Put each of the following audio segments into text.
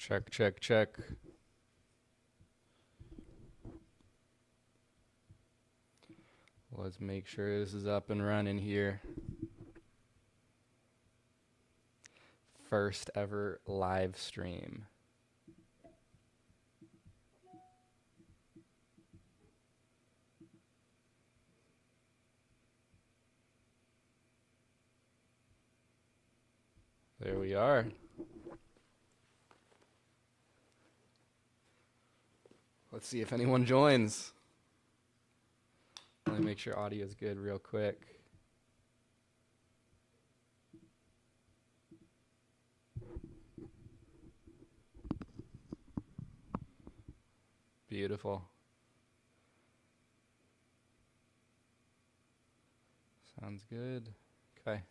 Check, check, check. Let's make sure this is up and running here. First ever live stream. There we are. Let's see if anyone joins. Let me make sure audio is good real quick. Beautiful. Sounds good. Okay.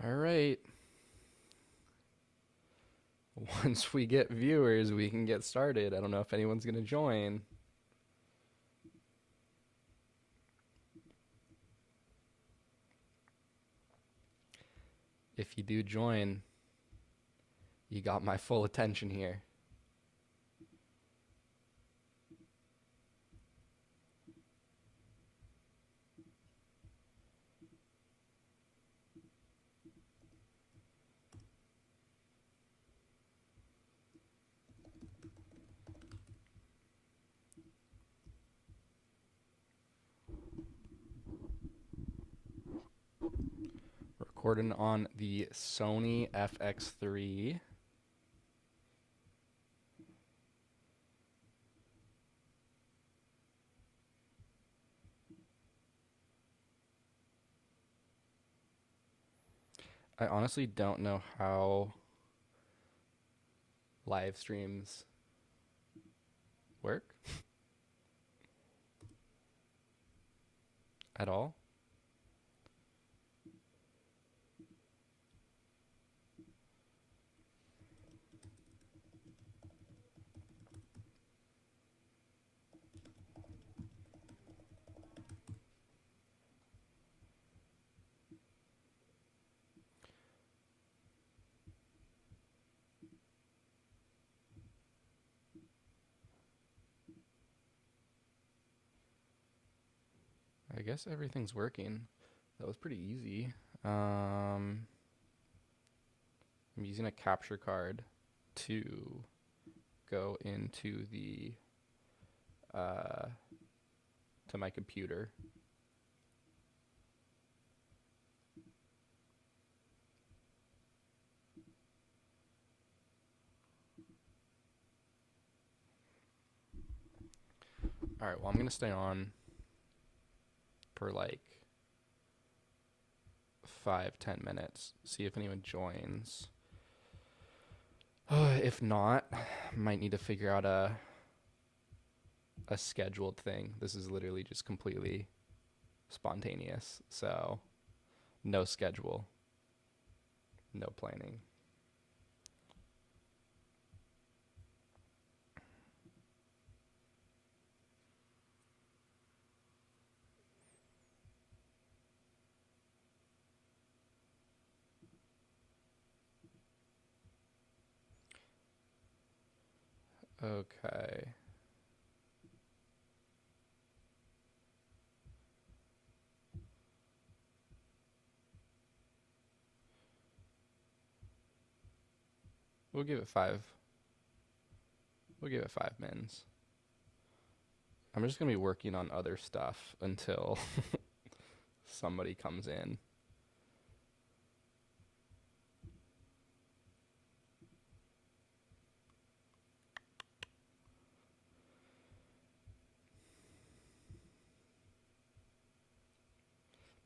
All right. Once we get viewers, we can get started. I don't know if anyone's going to join. If you do join, you got my full attention here. Recording on the Sony FX3. I honestly don't know how live streams work at all. I guess everything's working. That was pretty easy. I'm using a capture card to go into the to my computer. All right, well, I'm gonna stay on for like 5-10 minutes, see if anyone joins. If not, might need to figure out a scheduled thing. This is literally just completely spontaneous, so no schedule, no planning. Okay. We'll give it 5. We'll give it 5 mins. I'm just going to be working on other stuff until somebody comes in.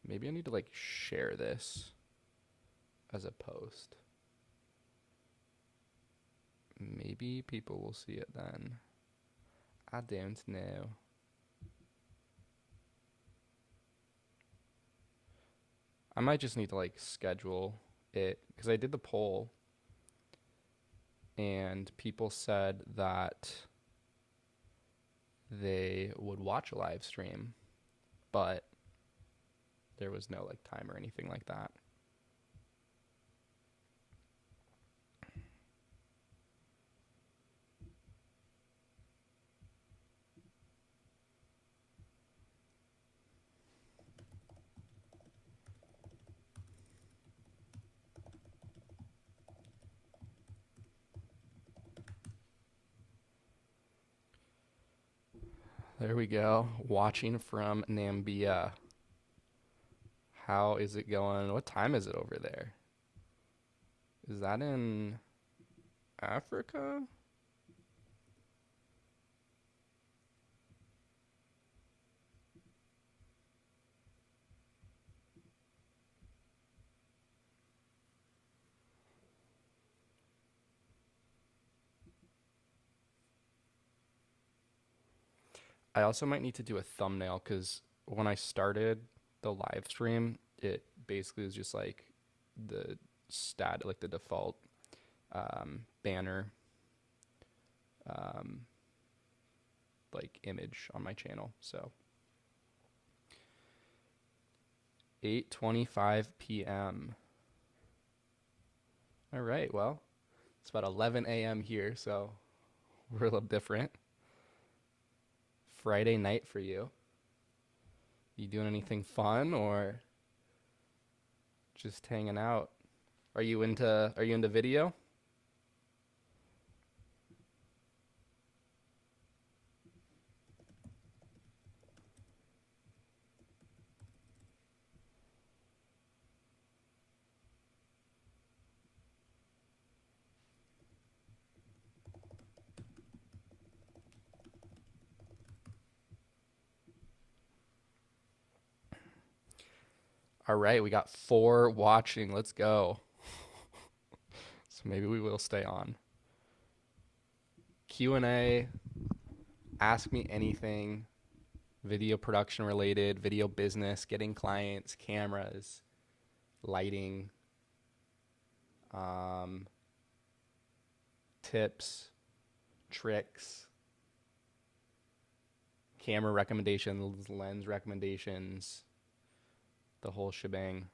Maybe I need to like share this as a post. Maybe people will see it then. I don't know. I might just need to like schedule it because I did the poll and people said that they would watch a live stream, but there was no like time or anything like that. There we go. Watching from Namibia. How is it going? What time is it over there? Is that in Africa? I also might need to do a thumbnail because when I started the live stream, it basically was just like the like the default banner, um, like image on my channel. So 8:25 p.m. All right, well, it's about 11 a.m. here, so we're a little different. Friday night for you. You doing anything fun or just hanging out? Are you into video? All right, we got 4 watching. Let's go. So maybe we will stay on. Q&A, ask me anything, video production related, video business, getting clients, cameras, lighting, um, tips, tricks, camera recommendations, lens recommendations, the whole shebang.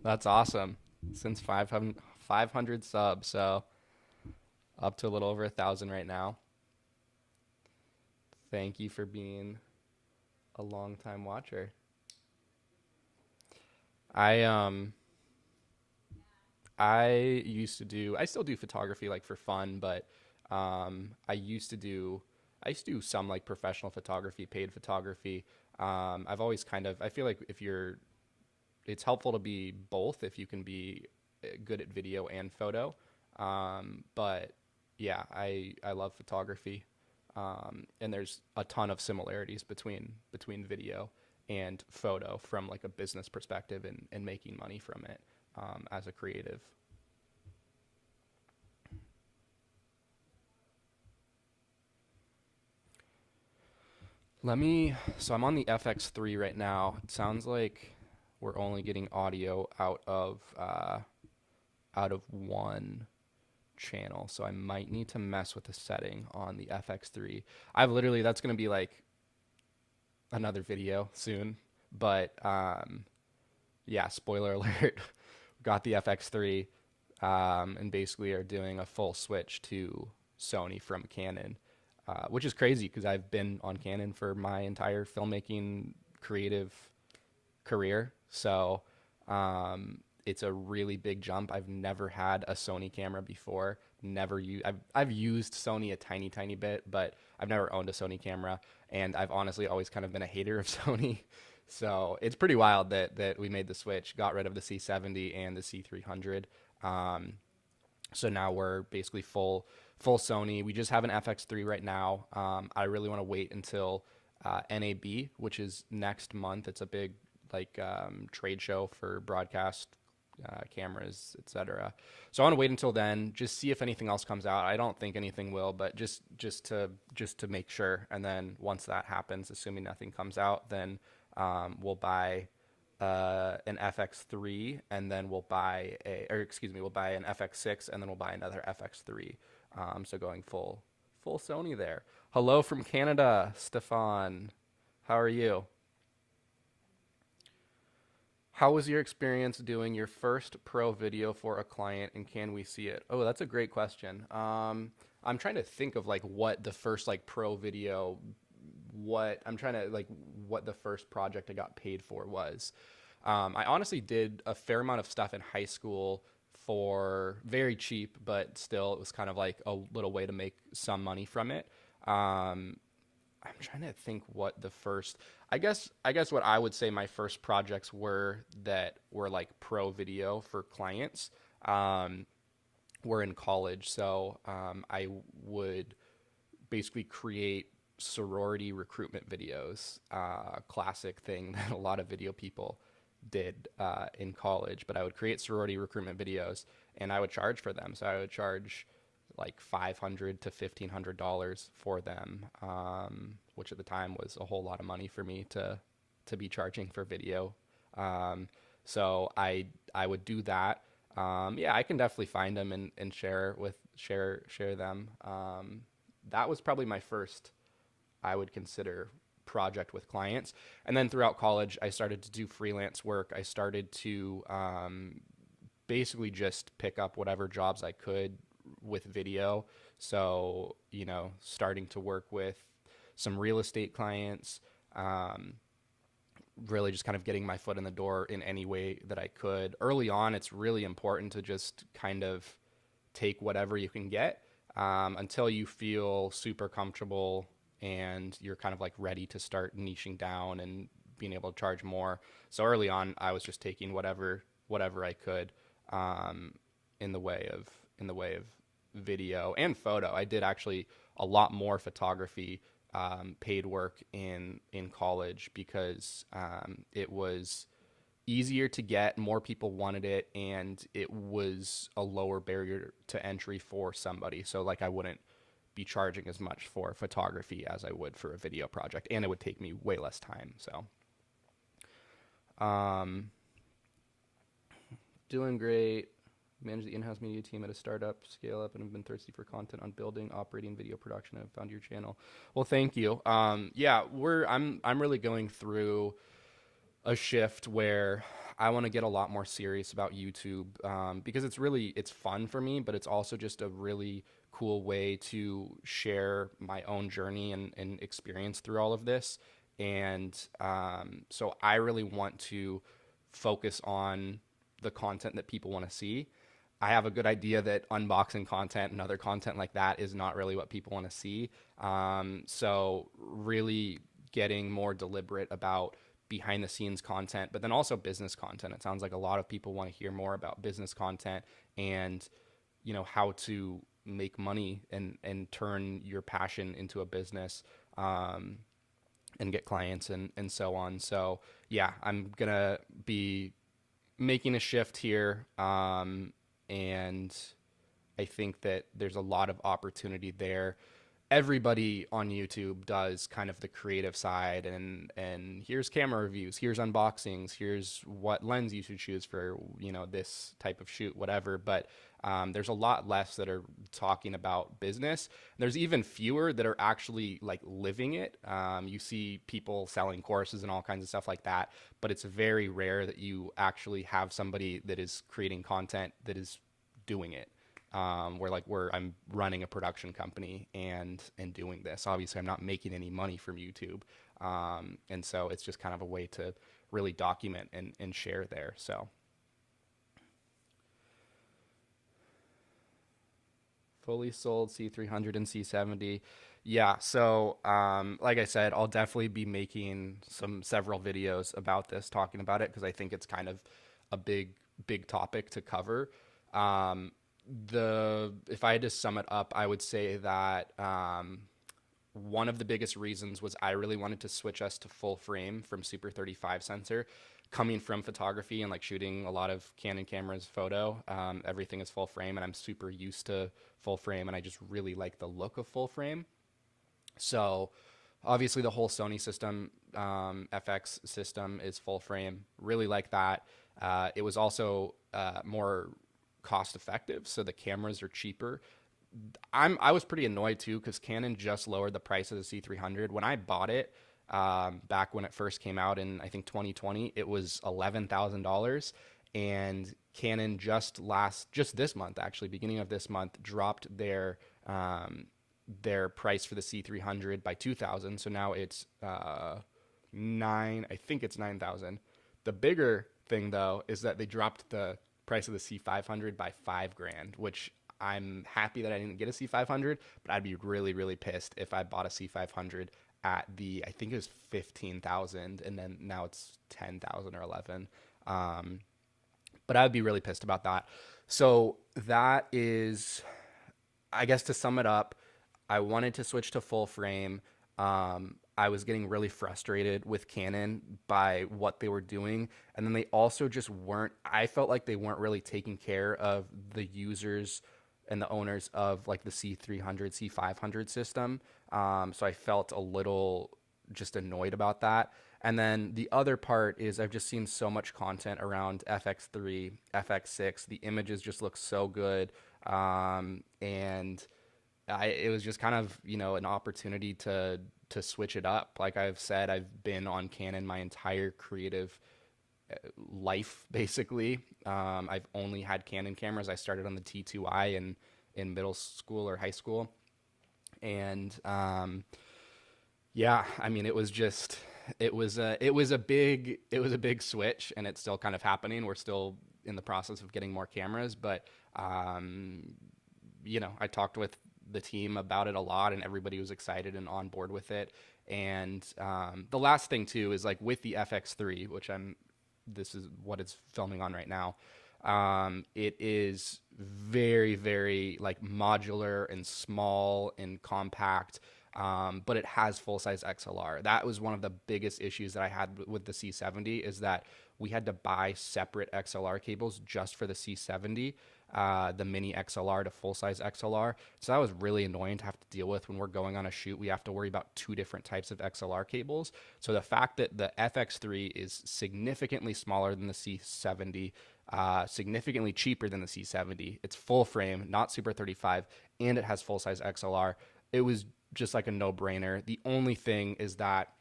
That's awesome. Since 500 subs, so up to a little over 1,000 right now. Thank you for being a long time watcher. I I still do photography like for fun, but I used to do some like professional photography, paid photography. I've always I feel like it's helpful to be both if you can be good at video and photo. But yeah, I love photography. And there's a ton of similarities between video and photo from like a business perspective and making money from it as a creative. So I'm on the FX3 right now. It sounds like we're only getting audio out of one channel. So I might need to mess with the setting on the FX3. That's going to be like another video soon. But yeah, spoiler alert. Got the FX3 and basically are doing a full switch to Sony from Canon, which is crazy because I've been on Canon for my entire filmmaking creative career. So it's a really big jump. I've never had a Sony camera before. I've used Sony a tiny bit, but I've never owned a Sony camera, and I've honestly always kind of been a hater of Sony. So it's pretty wild that we made the switch, got rid of the C70 and the C300. Um, so now we're basically full Sony. We just have an FX3 right now. I really want to wait until NAB, which is next month. It's a big like trade show for broadcast cameras, etc. So I want to wait until then, just see if anything else comes out. I don't think anything will, but just to make sure. And then once that happens, assuming nothing comes out, then we'll buy an FX3, and then we'll buy an FX6, and then we'll buy another FX3. So going full Sony there. Hello from Canada, Stefan. How are you? How was your experience doing your first pro video for a client, and can we see it? Oh, that's a great question. I'm trying to think of like what the first like pro video, what I'm trying to like what the first project I got paid for was. I honestly did a fair amount of stuff in high school for very cheap, but still it was kind of like a little way to make some money from it. Um, I'm trying to think what the first. I guess what I would say my first projects were that were like pro video for clients um, were in college. So I would basically create sorority recruitment videos, classic thing that a lot of video people did in college. But I would create sorority recruitment videos and I would charge for them. So I would charge like $500 to $1,500 for them, which at the time was a whole lot of money for me to be charging for video. Um, so I would do that. Yeah, I can definitely find them and share them. That was probably my first, I would consider, project with clients. And then throughout college, I started to do freelance work. I started to basically just pick up whatever jobs I could with video. So, starting to work with some real estate clients, um, really just kind of getting my foot in the door in any way that I could. Early on, it's really important to just kind of take whatever you can get until you feel super comfortable and you're kind of like ready to start niching down and being able to charge more. So early on, I was just taking whatever I could um, in the way of video and photo. I did actually a lot more photography, paid work in college because it was easier to get, more people wanted it, and it was a lower barrier to entry for somebody. So like I wouldn't be charging as much for photography as I would for a video project, and it would take me way less time. So um, doing great. Manage the in-house media team at a startup, scale up, and have been thirsty for content on building, operating video production. I've found your channel. Well, thank you. Yeah, I'm really going through a shift where I want to get a lot more serious about YouTube because it's fun for me, but it's also just a really cool way to share my own journey and experience through all of this. And so I really want to focus on the content that people want to see. I have a good idea that unboxing content and other content like that is not really what people want to see. So really getting more deliberate about behind the scenes content, but then also business content. It sounds like a lot of people want to hear more about business content and, how to make money and turn your passion into a business, and get clients and so on. So yeah, I'm going to be making a shift here. And I think that there's a lot of opportunity there. Everybody on YouTube does kind of the creative side, and here's camera reviews, here's unboxings, here's what lens you should choose for this type of shoot, whatever. But there's a lot less that are talking about business. There's even fewer that are actually like living it. You see people selling courses and all kinds of stuff like that, but it's very rare that you actually have somebody that is creating content that is doing it. Where I'm running a production company and doing this. Obviously, I'm not making any money from YouTube, and so it's just kind of a way to really document and share there. So fully sold C300 and C70. Yeah, so like I said, I'll definitely be making several videos about this, talking about it, because I think it's kind of a big topic to cover. If I had to sum it up, I would say that one of the biggest reasons was I really wanted to switch us to full frame from Super 35 sensor. Coming from photography and like shooting a lot of Canon cameras photo, everything is full frame, and I'm super used to full frame, and I just really like the look of full frame. So obviously the whole Sony system, FX system is full frame. Really like that. It was also more cost effective, so the cameras are cheaper. I was pretty annoyed too because Canon just lowered the price of the C300. When I bought it back when it first came out in I think 2020, it was $11,000, and Canon just this month, actually beginning of this month, dropped their price for the C300 by 2,000. So now it's I think it's 9,000. The bigger thing though is that they dropped the price of the C500 by 5 grand, which I'm happy that I didn't get a C500, but I'd be really, really pissed if I bought a C500 at I think it was 15,000, and then now it's 10,000 or 11. But I'd be really pissed about that. So that is, I guess to sum it up, I wanted to switch to full frame. I was getting really frustrated with Canon by what they were doing. And then they also just weren't, I felt like they weren't really taking care of the users and the owners of like the C300, C500 system. So I felt a little just annoyed about that. And then the other part is I've just seen so much content around FX3, FX6. The images just look so good. And it was just kind of, an opportunity to switch it up. Like I've said, I've been on Canon my entire creative life, basically. I've only had Canon cameras. I started on the T2i in middle school or high school. And yeah, I mean, it was a big switch, and it's still kind of happening. We're still in the process of getting more cameras, but I talked with the team about it a lot, and everybody was excited and on board with it. And the last thing too is like with the FX3, which this is what it's filming on right now. It is very, very like modular and small and compact. But it has full-size XLR. That was one of the biggest issues that I had with the C70, is that we had to buy separate XLR cables just for the C70, the mini XLR to full-size XLR. So that was really annoying to have to deal with when we're going on a shoot. We have to worry about two different types of XLR cables. So the fact that the FX3 is significantly smaller than the C70, significantly cheaper than the C70, it's full frame, not Super 35, and it has full-size XLR. It was just like a no-brainer. The only thing is that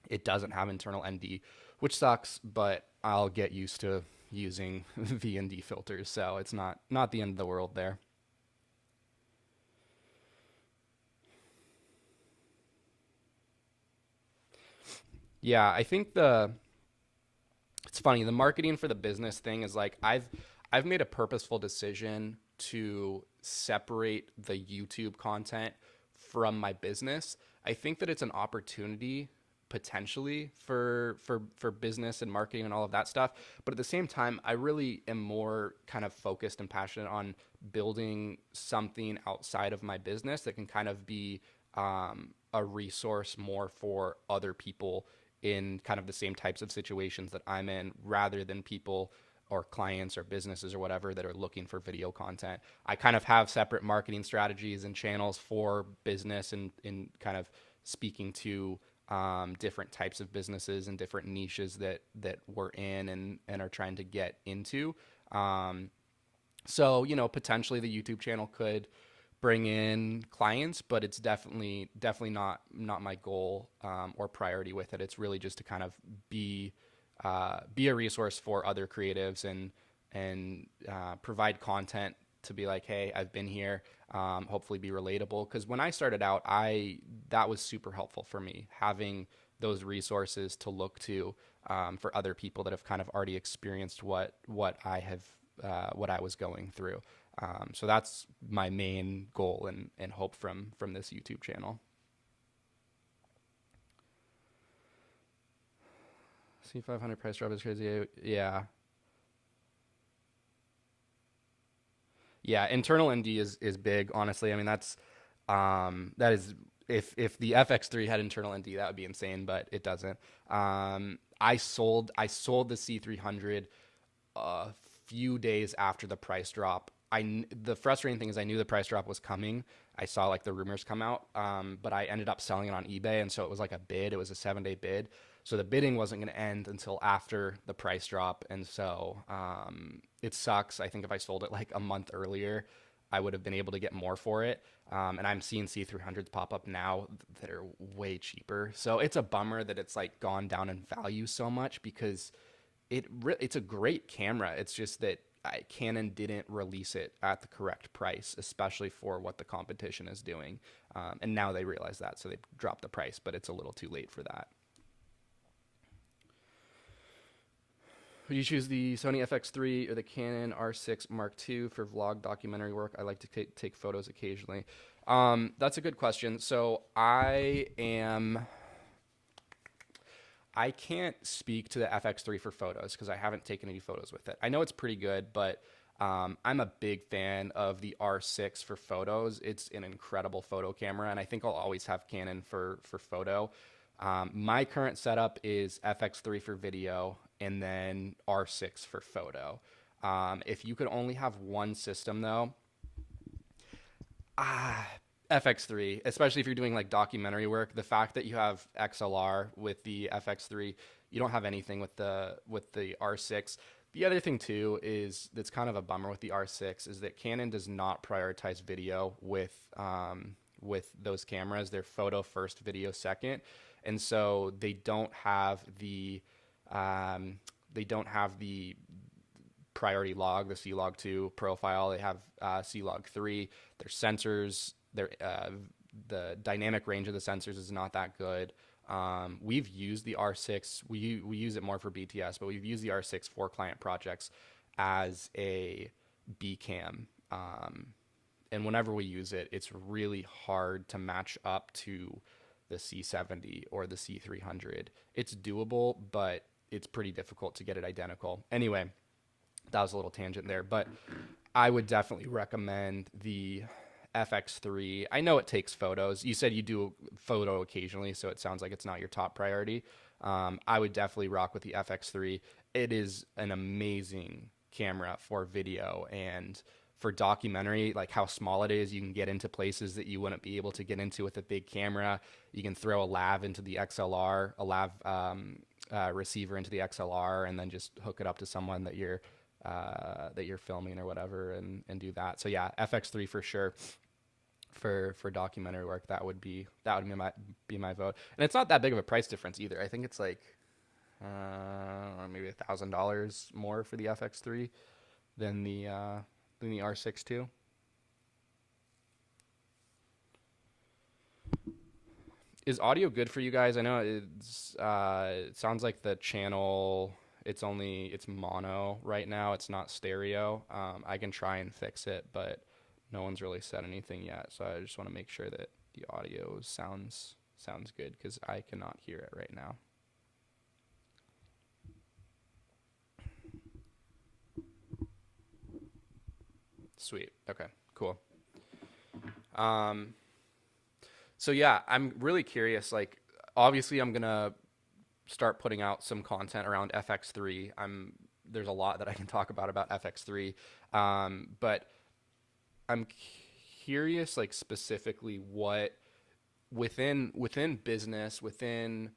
it doesn't have internal ND, which sucks, but I'll get used to using VND filters, so it's not the end of the world there. Yeah, I think it's funny, the marketing for the business thing is like I've made a purposeful decision to separate the YouTube content from my business. I think that it's an opportunity potentially for business and marketing and all of that stuff. But at the same time, I really am more kind of focused and passionate on building something outside of my business that can kind of be a resource more for other people in kind of the same types of situations that I'm in, rather than people or clients or businesses or whatever that are looking for video content. I kind of have separate marketing strategies and channels for business, and in kind of speaking to different types of businesses and different niches that we're in and are trying to get into. So potentially the YouTube channel could bring in clients, but it's definitely not my goal or priority with it. It's really just to kind of be a resource for other creatives and provide content to be like, hey, I've been here. Hopefully be relatable. Because when I started out, that was super helpful for me, having those resources to look to for other people that have kind of already experienced what I was going through. So that's my main goal and hope from this YouTube channel. C500 price drop is crazy. Yeah. Yeah, internal ND is big, honestly. I mean, that is if the FX3 had internal ND, that would be insane, but it doesn't. I sold the C300 a few days after the price drop. The frustrating thing is I knew the price drop was coming. I saw like the rumors come out, but I ended up selling it on eBay, and so it was like a bid. It was a 7-day bid, so the bidding wasn't going to end until after the price drop, and so it sucks. I think if I sold it like a month earlier, I would have been able to get more for it. And I'm seeing C300s pop up now that are way cheaper. So it's a bummer that it's like gone down in value so much because it's a great camera. It's just that Canon didn't release it at the correct price, especially for what the competition is doing. And now they realize that, so they dropped the price, but it's a little too late for that. Would you choose the Sony FX3 or the Canon R6 Mark II for vlog documentary work? I like to take photos occasionally. That's a good question. So I can't speak to the FX3 for photos because I haven't taken any photos with it. I know it's pretty good, but I'm a big fan of the R6 for photos. It's an incredible photo camera, and I think I'll always have Canon for photo. My current setup is FX3 for video and then R6 for photo. If you could only have one system though, FX3, especially if you're doing like documentary work, the fact that you have XLR with the FX3, you don't have anything with the R6. The other thing too is that's kind of a bummer with the R6 is that Canon does not prioritize video with those cameras. They're photo first, video second, and so they don't have the priority log, the C-Log2 profile. They have C-Log3. Their sensors, the dynamic range of the sensors is not that good. We've used the R6. We use it more for BTS, but we've used the R6 for client projects as a B cam. And whenever we use it, it's really hard to match up to the C70 or the C300. It's doable, but it's pretty difficult to get it identical. Anyway, that was a little tangent there, but I would definitely recommend the FX3. I know it takes photos. You said you do a photo occasionally, so it sounds like it's not your top priority. I would definitely rock with the FX3. It is an amazing camera for video and for documentary, like how small it is. You can get into places that you wouldn't be able to get into with a big camera. You can throw a lav into the XLR, a lav receiver into the XLR, and then just hook it up to someone that you're filming or whatever, and do that. So yeah, FX3 for sure. For documentary work, that would be my vote. And it's not that big of a price difference either. I think it's like maybe $1,000 more for the FX3 than the R6 too. Is audio good for you guys? I know it sounds like the channel, it's mono right now. It's not stereo. I can try and fix it, but no one's really said anything yet. So I just want to make sure that the audio sounds good because I cannot hear it right now. Sweet. Okay, cool. So yeah, I'm really curious. Like, obviously, I'm gonna start putting out some content around FX3. There's a lot that I can talk about FX3, but I'm curious, like specifically what within business, within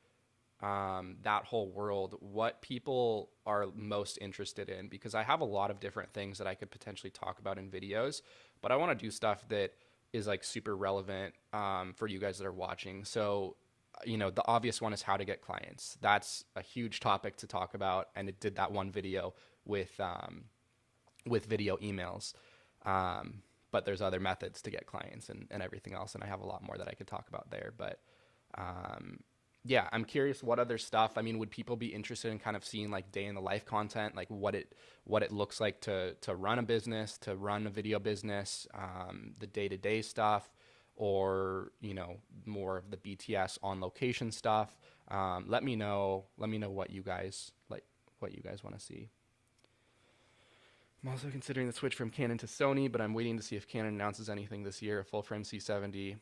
that whole world, what people are most interested in, because I have a lot of different things that I could potentially talk about in videos, but I want to do stuff that is like super relevant for you guys that are watching. So, the obvious one is how to get clients. That's a huge topic to talk about, and it did that one video with video emails. But there's other methods to get clients and everything else, and I have a lot more that I could talk about there. But yeah, I'm curious what other stuff. I mean, would people be interested in kind of seeing like day in the life content, like what it looks like to run a business, to run a video business, the day-to-day stuff, or more of the BTS on location stuff? Let me know what you guys want to see. I'm also considering the switch from Canon to Sony, but I'm waiting to see if Canon announces anything this year. A full frame C70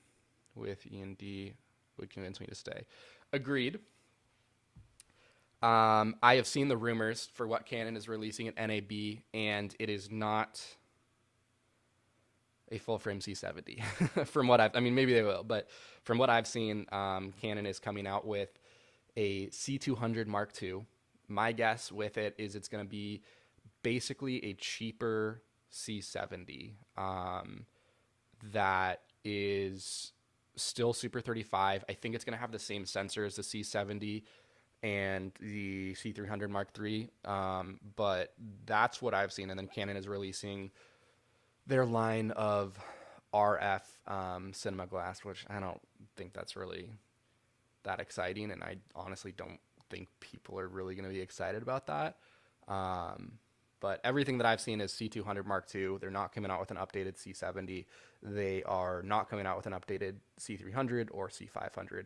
with E&D would convince me to stay. Agreed. I have seen the rumors for what Canon is releasing at NAB, and it is not a full frame C70. From what I mean, maybe they will, but from what I've seen, Canon is coming out with a C200 Mark II. My guess with it is it's going to be basically a cheaper C70 that is still Super 35. I think it's going to have the same sensor as the C70 and the C300 Mark III, but that's what I've seen. And then Canon is releasing their line of RF cinema glass, which I don't think that's really that exciting, and I honestly don't think people are really going to be excited about that. But everything that I've seen is C200 Mark II. They're not coming out with an updated C70. They are not coming out with an updated C300 or C500.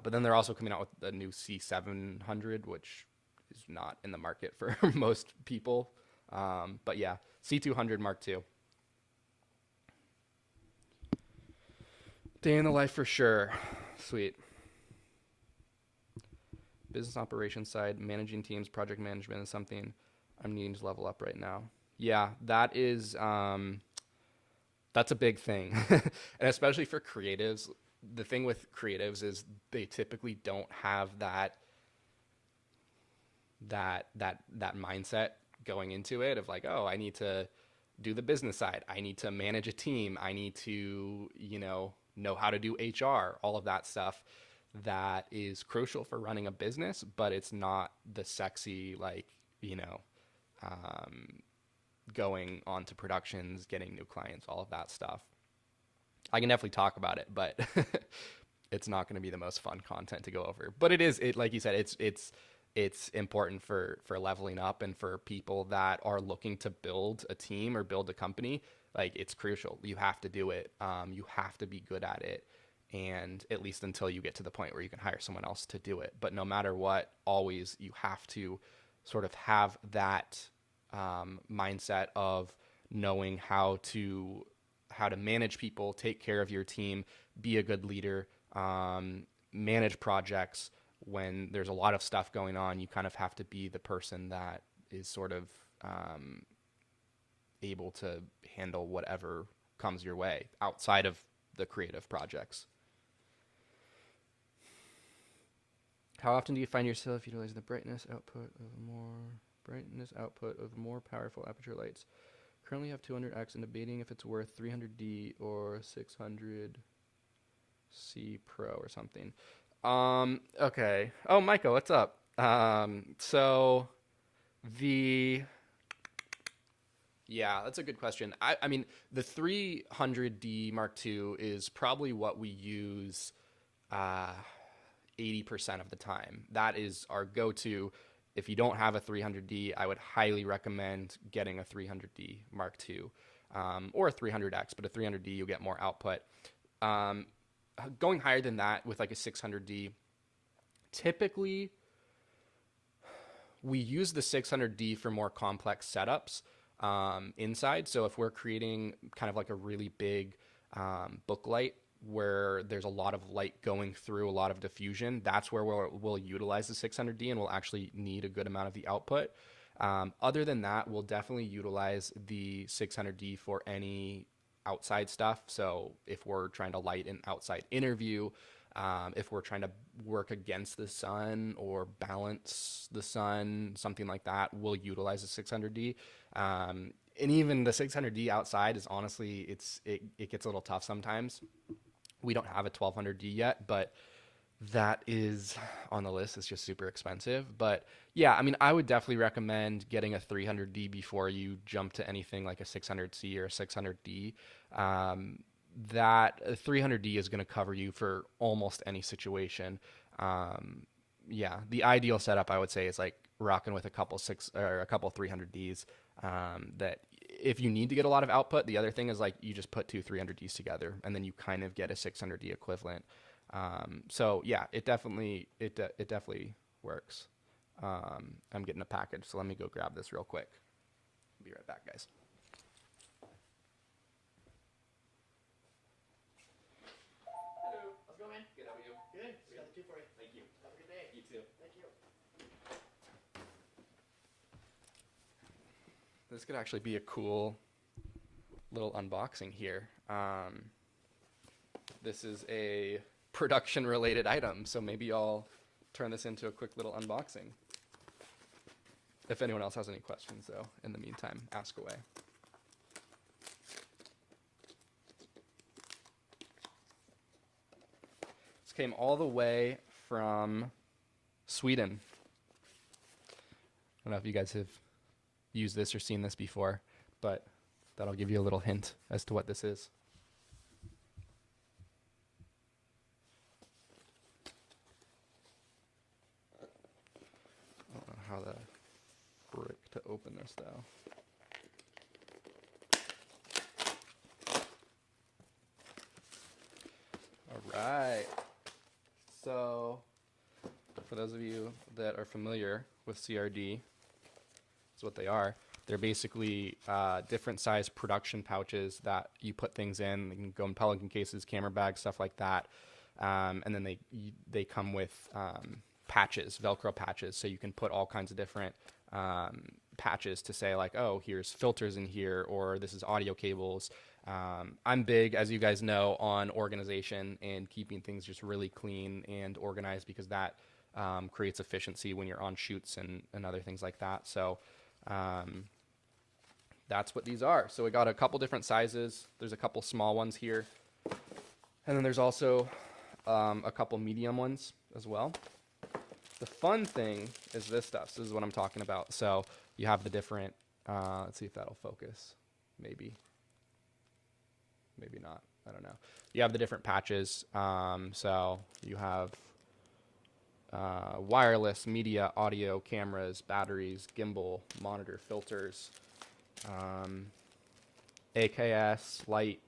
But then they're also coming out with a new C700, which is not in the market for most people. But yeah, C200 Mark II. Day in the life for sure. Sweet. Business operations side, managing teams, project management is something I'm needing to level up right now. Yeah, that is, that's a big thing. And especially for creatives, the thing with creatives is they typically don't have that mindset going into it of like, oh, I need to do the business side. I need to manage a team. I need to, know how to do HR, all of that stuff. That is crucial for running a business, but it's not the sexy, going on to productions, getting new clients, all of that stuff. I can definitely talk about it, but it's not going to be the most fun content to go over. But like you said, it's important for leveling up and for people that are looking to build a team or build a company. Like, it's crucial. You have to do it. You have to be good at it. And at least until you get to the point where you can hire someone else to do it. But no matter what, always you have to sort of have that mindset of knowing how to manage people, take care of your team, be a good leader, manage projects. When there's a lot of stuff going on, you kind of have to be the person that is sort of able to handle whatever comes your way outside of the creative projects. How often do you find yourself utilizing the brightness output of more powerful aperture lights? Currently have 200x and debating if it's worth 300D or 600C Pro or something. Okay. Oh, Micah, what's up? Yeah, that's a good question. I mean, the 300D Mark II is probably what we use 80% of the time. That is our go-to. If you don't have a 300D, I would highly recommend getting a 300D Mark II or a 300X, but a 300D, you'll get more output. Going higher than that with like a 600D, typically we use the 600D for more complex setups inside. So if we're creating kind of like a really big book light where there's a lot of light going through, a lot of diffusion, that's where we'll utilize the 600D and we'll actually need a good amount of the output. Other than that, we'll definitely utilize the 600D for any outside stuff. So if we're trying to light an outside interview, if we're trying to work against the sun or balance the sun, something like that, we'll utilize the 600D. And even the 600D outside is honestly, it gets a little tough sometimes. We don't have a 1200D yet, but that is on the list. It's just super expensive. But yeah, I mean, I would definitely recommend getting a 300D before you jump to anything like a 600C or a 600D. That 300D is going to cover you for almost any situation. Yeah, the ideal setup I would say is like rocking with a couple 300Ds. That if you need to get a lot of output, the other thing is like you just put two 300Ds together and then you kind of get a 600D equivalent. So yeah, it definitely works. I'm getting a package, so let me go grab this real quick. Be right back, guys. Hello. for you. Thank you. Have a good day. You too. Thank you. This could actually be a cool little unboxing here. This is a production-related item, so maybe I'll turn this into a quick little unboxing. If anyone else has any questions, though, in the meantime, ask away. This came all the way from Sweden. I don't know if you guys have used this or seen this before, but that'll give you a little hint as to what this is. I don't know how the frick to open this, though. All right. So, for those of you that are familiar with CRD, that's what they are. They're basically different size production pouches that you put things in. They can go in Pelican cases, camera bags, stuff like that. And then they come with patches, Velcro patches, so you can put all kinds of different patches to say like, oh, here's filters in here, or this is audio cables. I'm big, as you guys know, on organization and keeping things just really clean and organized, because that creates efficiency when you're on shoots and other things like that. So that's what these are. So we got a couple different sizes. There's a couple small ones here, and then there's also a couple medium ones as well. The fun thing is this stuff. This is what I'm talking about. So you have the different, let's see if that'll focus. Maybe not. I don't know. You have the different patches. So you have wireless, media, audio, cameras, batteries, gimbal, monitor, filters, AKS, light,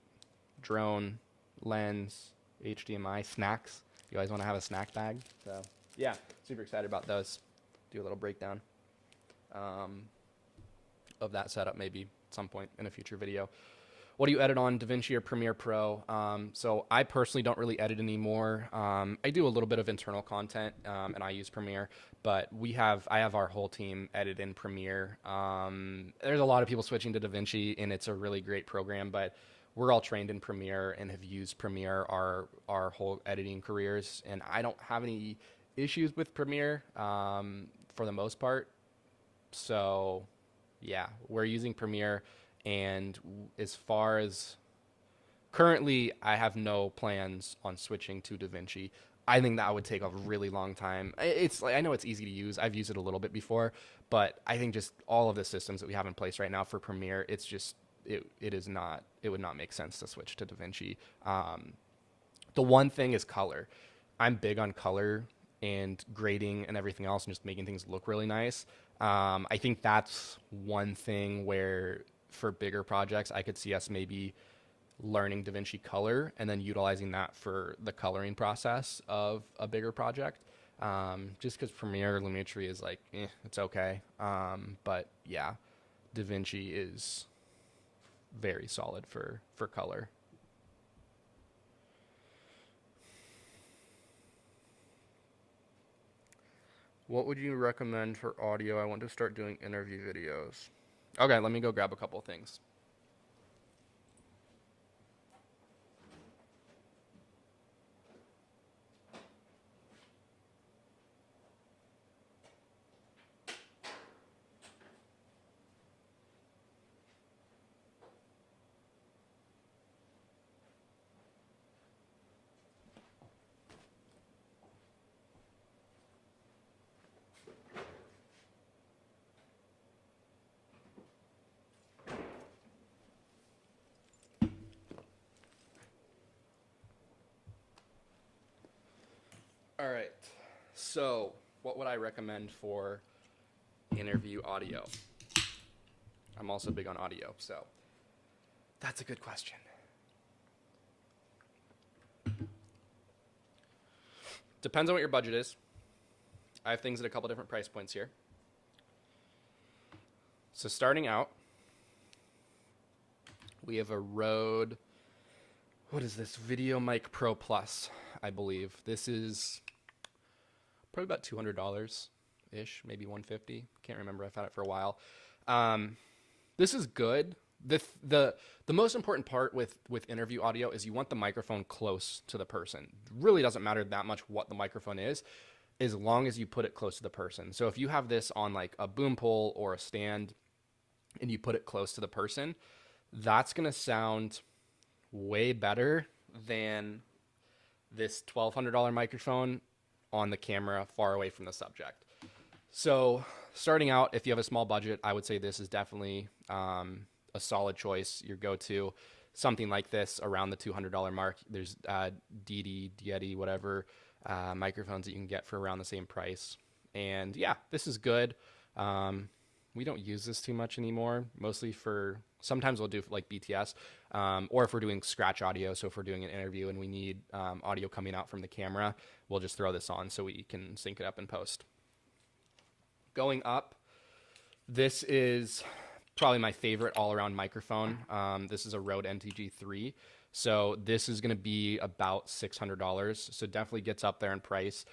drone, lens, HDMI, snacks. You always want to have a snack bag. So yeah, super excited about those. Do a little breakdown of that setup maybe at some point in a future video. What do you edit on, DaVinci or Premiere Pro? So I personally don't really edit anymore. I do a little bit of internal content, and I use Premiere, but I have our whole team edit in Premiere. There's a lot of people switching to DaVinci, and it's a really great program, but we're all trained in Premiere and have used Premiere our whole editing careers, and I don't have any issues with Premiere for the most part. So yeah, we're using Premiere. And as far as currently, I have no plans on switching to DaVinci. I think that would take a really long time. It's like, I know it's easy to use. I've used it a little bit before, but I think just all of the systems that we have in place right now for Premiere, it's just it would not make sense to switch to DaVinci. The one thing is color. I'm big on color and grading and everything else, and just making things look really nice. I think that's one thing where, for bigger projects, I could see us maybe learning DaVinci Color and then utilizing that for the coloring process of a bigger project. Just because Premiere Lumetri is like, it's okay. But yeah, DaVinci is very solid for color. What would you recommend for audio? I want to start doing interview videos. Okay, let me go grab a couple things. All right, so what would I recommend for interview audio? I'm also big on audio, so that's a good question. Depends on what your budget is. I have things at a couple different price points here. So starting out, we have a Rode, what is this? Video Mic Pro Plus, I believe. This is probably about $200 ish, maybe 150. Can't remember. I've had it for a while. Um, this is good. The most important part with interview audio is you want the microphone close to the person. Really doesn't matter that much what the microphone is, as long as you put it close to the person. So if you have this on like a boom pole or a stand and you put it close to the person, that's going to sound way better than this $1,200 microphone on the camera far away from the subject. So starting out, if you have a small budget, I would say this is definitely a solid choice, your go-to. Something like this around the $200 mark. There's Yeti, whatever microphones that you can get for around the same price. And yeah, this is good. We don't use this too much anymore, mostly for, sometimes we'll do like BTS, or if we're doing scratch audio. So if we're doing an interview and we need audio coming out from the camera, we'll just throw this on so we can sync it up in post. Going up, this is probably my favorite all-around microphone. This is a Rode NTG3. So this is going to be about $600. So definitely gets up there in price.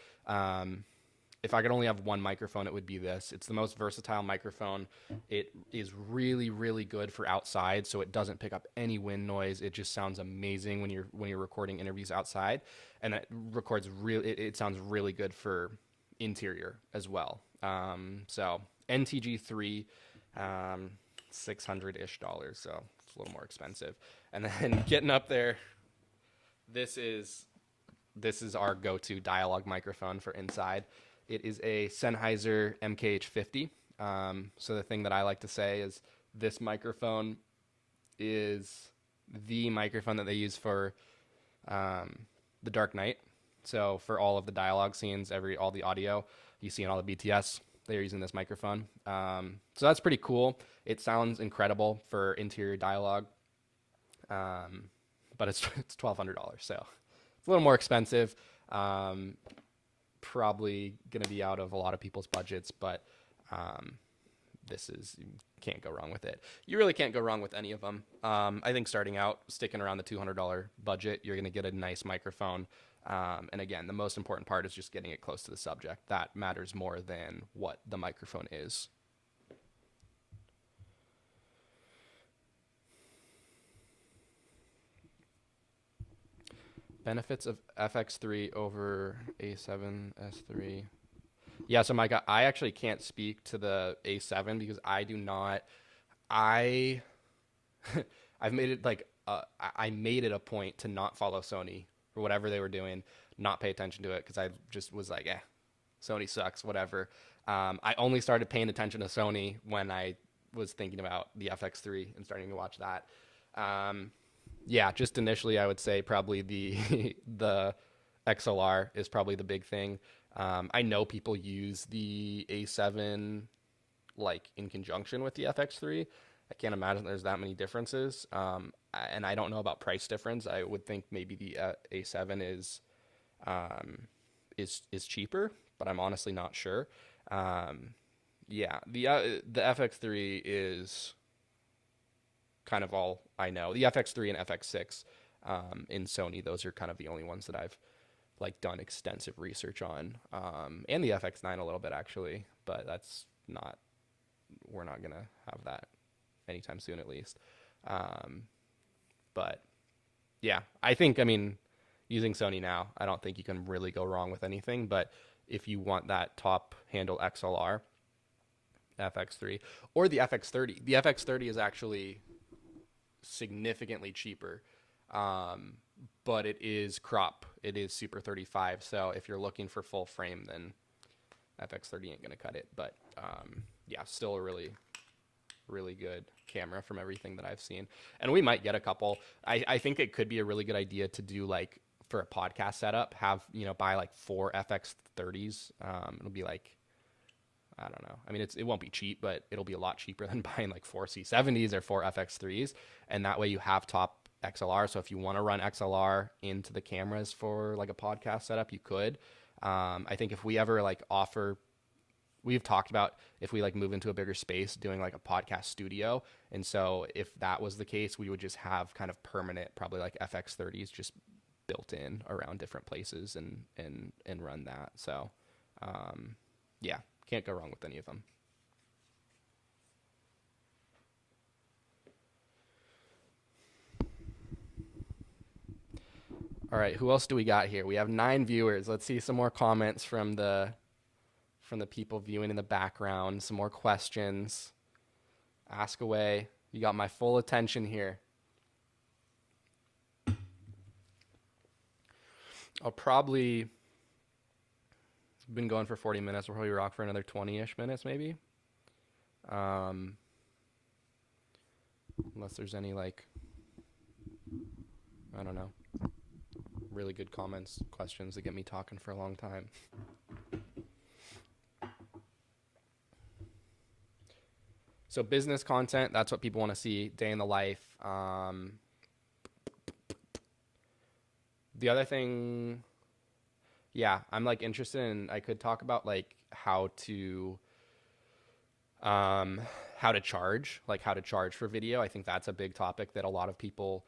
If I could only have one microphone, it would be this. It's the most versatile microphone. It is really, really good for outside, so it doesn't pick up any wind noise. It just sounds amazing when you're recording interviews outside, and it sounds really good for interior as well. So NTG3, $600-ish, so it's a little more expensive. And then getting up there, this is our go-to dialogue microphone for inside. It is a Sennheiser MKH50. So the thing that I like to say is this microphone is the microphone that they use for The Dark Knight. So for all of the dialogue scenes, all the audio you see in all the BTS, they're using this microphone. So that's pretty cool. It sounds incredible for interior dialogue, but it's $1,200, so it's a little more expensive. Probably going to be out of a lot of people's budgets, but you can't go wrong with it. You really can't go wrong with any of them. I think starting out, sticking around the $200 budget, you're going to get a nice microphone. And again, the most important part is just getting it close to the subject. That matters more than what the microphone is. Benefits of FX3 over A7 S3. Yeah, so Micah, I actually can't speak to the A7 because I do not. I've made it I made it a point to not follow Sony for whatever they were doing, not pay attention to it because I just was like, Sony sucks, whatever. I only started paying attention to Sony when I was thinking about the FX3 and starting to watch that. Yeah, just initially, I would say probably the XLR is probably the big thing. I know people use the A7 like in conjunction with the FX3. I can't imagine there's that many differences. And I don't know about price difference. I would think maybe the A7 is cheaper, but I'm honestly not sure. Yeah, the FX3 is kind of all I know. The FX3 and FX6 in Sony, those are kind of the only ones that I've like done extensive research on, and the FX9 a little bit actually, but we're not gonna have that anytime soon at least. But yeah, I mean, using Sony now, I don't think you can really go wrong with anything, but if you want that top handle XLR, FX3 or the FX30, the FX30 is actually significantly cheaper, but it is crop. It is Super 35. So if you're looking for full frame, then FX30 ain't gonna cut it. But yeah, still a really, really good camera from everything that I've seen. And we might get a couple. I think it could be a really good idea to do like for a podcast setup, buy like 4 FX30s. It'll be like, I don't know. I mean, it won't be cheap, but it'll be a lot cheaper than buying like 4 C70s or 4 FX3s. And that way you have top XLR. So if you want to run XLR into the cameras for like a podcast setup, you could. I think if we ever we've talked about if we like move into a bigger space doing like a podcast studio. And so if that was the case, we would just have kind of permanent, probably like FX30s just built in around different places and run that. So Yeah, can't go wrong with any of them. All right, who else do we got here? We have 9 viewers. Let's see some more comments from the people viewing in the background. Some more questions. Ask away. You got my full attention here. I'll probably been going for 40 minutes. We'll probably rock for another 20-ish minutes, maybe. Unless there's any, like, I don't know, really good comments, questions that get me talking for a long time. So business content, that's what people want to see. Day in the life. The other thing, yeah, I'm like interested in, I could talk about like how to charge, like how to charge for video. I think that's a big topic that a lot of people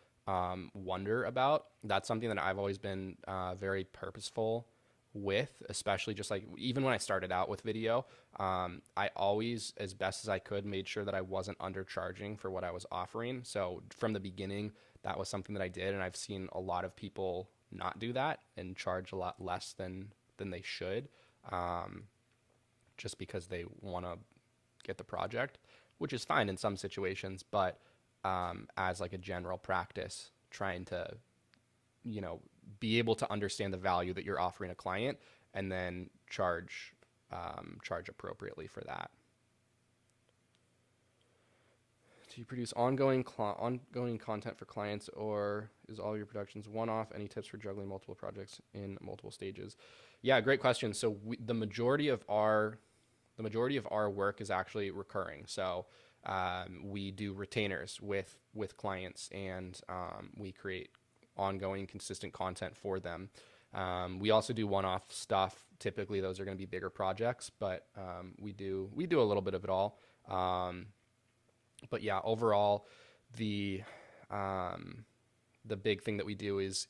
wonder about. That's something that I've always been very purposeful with, especially just like even when I started out with video. I always, as best as I could, made sure that I wasn't undercharging for what I was offering. So from the beginning, that was something that I did, and I've seen a lot of people not do that and charge a lot less than they should, just because they want to get the project, which is fine in some situations, but as like a general practice, trying to, you know, be able to understand the value that you're offering a client and then charge appropriately for that. Do you produce ongoing content for clients, or is all your productions one-off? Any tips for juggling multiple projects in multiple stages? Yeah, great question. So the majority of our work is actually recurring. So we do retainers with clients, and we create ongoing, consistent content for them. We also do one-off stuff. Typically, those are going to be bigger projects, but we do a little bit of it all. But yeah, overall, the big thing that we do is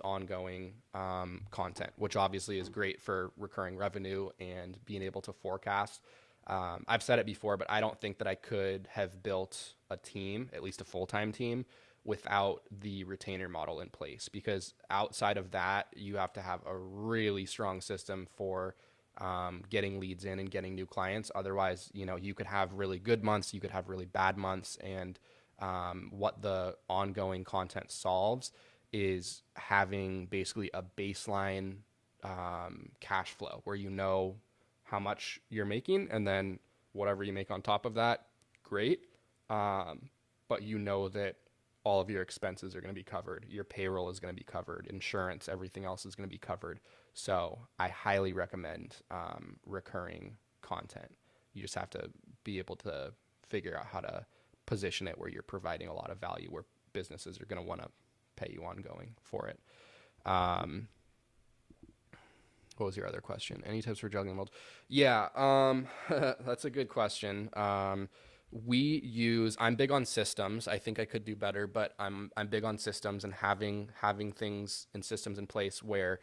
ongoing content, which obviously is great for recurring revenue and being able to forecast. I've said it before, but I don't think that I could have built a team, at least a full-time team, without the retainer model in place, because outside of that, you have to have a really strong system for getting leads in and getting new clients. Otherwise, you know, you could have really good months, you could have really bad months, and what the ongoing content solves is having basically a baseline cash flow where you know how much you're making, and then whatever you make on top of that, great. But you know that all of your expenses are going to be covered. Your payroll is going to be covered. Insurance, everything else is going to be covered. So I highly recommend recurring content. You just have to be able to figure out how to position it where you're providing a lot of value, where businesses are going to want to pay you ongoing for it. What was your other question? Any tips for juggling multiple? Yeah, that's a good question. I'm big on systems. I think I could do better, but I'm big on systems and having things and systems in place where,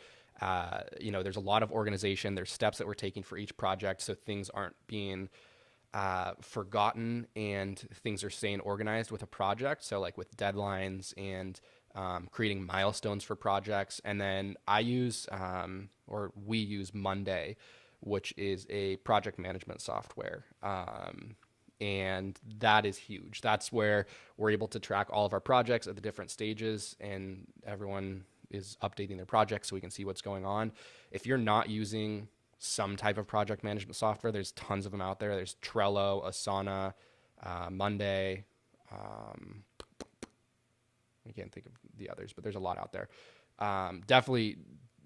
you know, there's a lot of organization. There's steps that we're taking for each project, so things aren't being forgotten and things are staying organized with a project. So like with deadlines and creating milestones for projects. And then we use Monday, which is a project management software. And that is huge. That's where we're able to track all of our projects at the different stages, and everyone is updating their projects so we can see what's going on. If you're not using some type of project management software, there's tons of them out there. There's Trello, Asana, Monday. I can't think of the others, but there's a lot out there. Definitely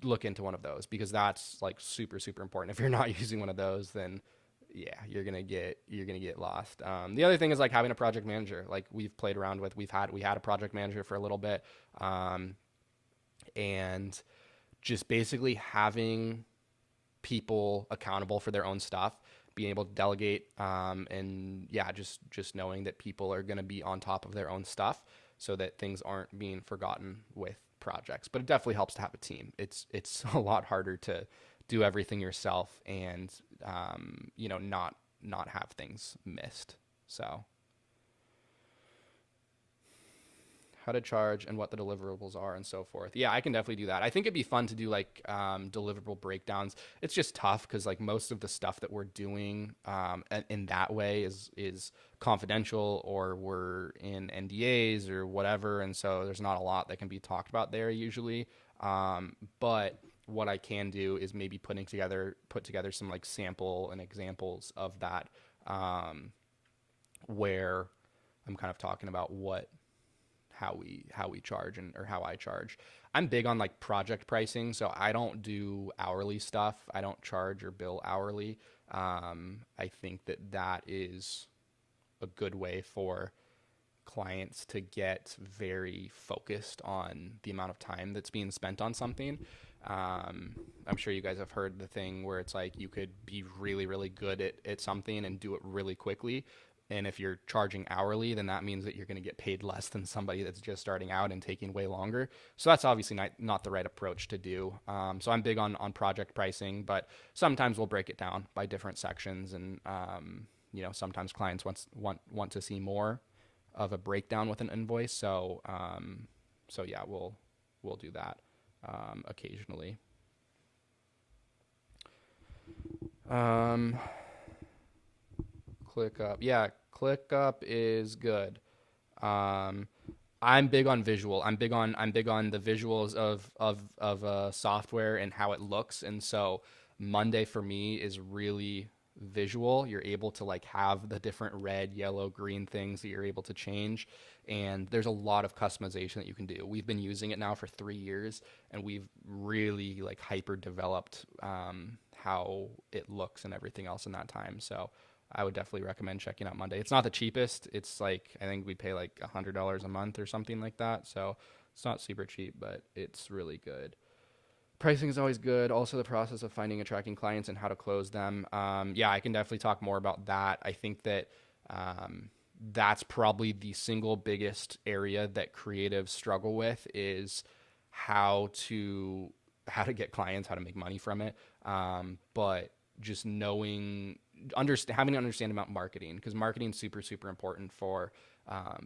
look into one of those, because that's like super, super important. If you're not using one of those, then yeah, you're gonna get lost. The other thing is like having a project manager. Like we've played around with, we had a project manager for a little bit, and just basically having people accountable for their own stuff, being able to delegate, and yeah, just knowing that people are gonna be on top of their own stuff, so that things aren't being forgotten with projects. But it definitely helps to have a team. It's a lot harder to do everything yourself and, not have things missed. So how to charge and what the deliverables are and so forth. Yeah, I can definitely do that. I think it'd be fun to do like deliverable breakdowns. It's just tough because like most of the stuff that we're doing in that way is confidential, or we're in NDAs or whatever, and so there's not a lot that can be talked about there usually. But what I can do is maybe put together some like sample and examples of that, where I'm kind of talking about how we charge or how I charge. I'm big on like project pricing, so I don't do hourly stuff. I don't charge or bill hourly. I think that is a good way for clients to get very focused on the amount of time that's being spent on something. I'm sure you guys have heard the thing where it's like you could be really, really good at something and do it really quickly. And if you're charging hourly, then that means that you're going to get paid less than somebody that's just starting out and taking way longer. So that's obviously not the right approach to do. So I'm big on project pricing, but sometimes we'll break it down by different sections. And, sometimes clients want to see more of a breakdown with an invoice. So yeah, we'll do that occasionally. ClickUp. Yeah, ClickUp is good. I'm big on visual. I'm big on the visuals of software and how it looks. And so Monday for me is really visual. You're able to like have the different red, yellow, green things that you're able to change. And there's a lot of customization that you can do. We've been using it now for 3 years, and we've really like hyper developed how it looks and everything else in that time. So I would definitely recommend checking out Monday. It's not the cheapest. It's like, I think we pay like $100 a month or something like that. So it's not super cheap, but it's really good. Pricing is always good. Also, the process of finding and tracking clients and how to close them. Yeah, I can definitely talk more about that. I think that that's probably the single biggest area that creatives struggle with, is how to get clients, how to make money from it. But just having an understanding about marketing, because marketing is super, super important for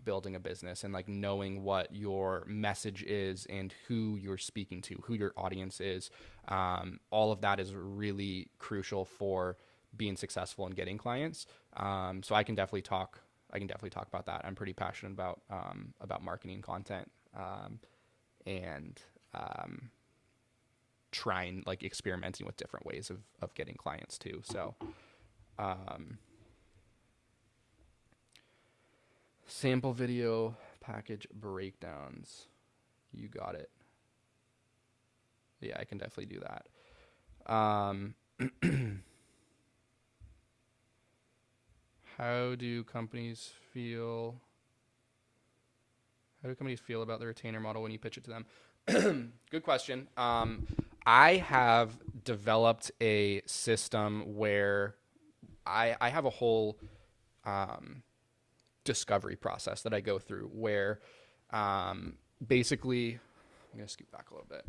building a business, and like knowing what your message is and who you're speaking to, who your audience is. All of that is really crucial for being successful and getting clients. So I can definitely talk about that. I'm pretty passionate about marketing content, and trying, like, experimenting with different ways of getting clients too. So sample video package breakdowns. You got it. Yeah, I can definitely do that. How do companies feel about the retainer model when you pitch it to them? Good question. I have developed a system where I have a whole discovery process that I go through, where basically, I'm going to scoot back a little bit.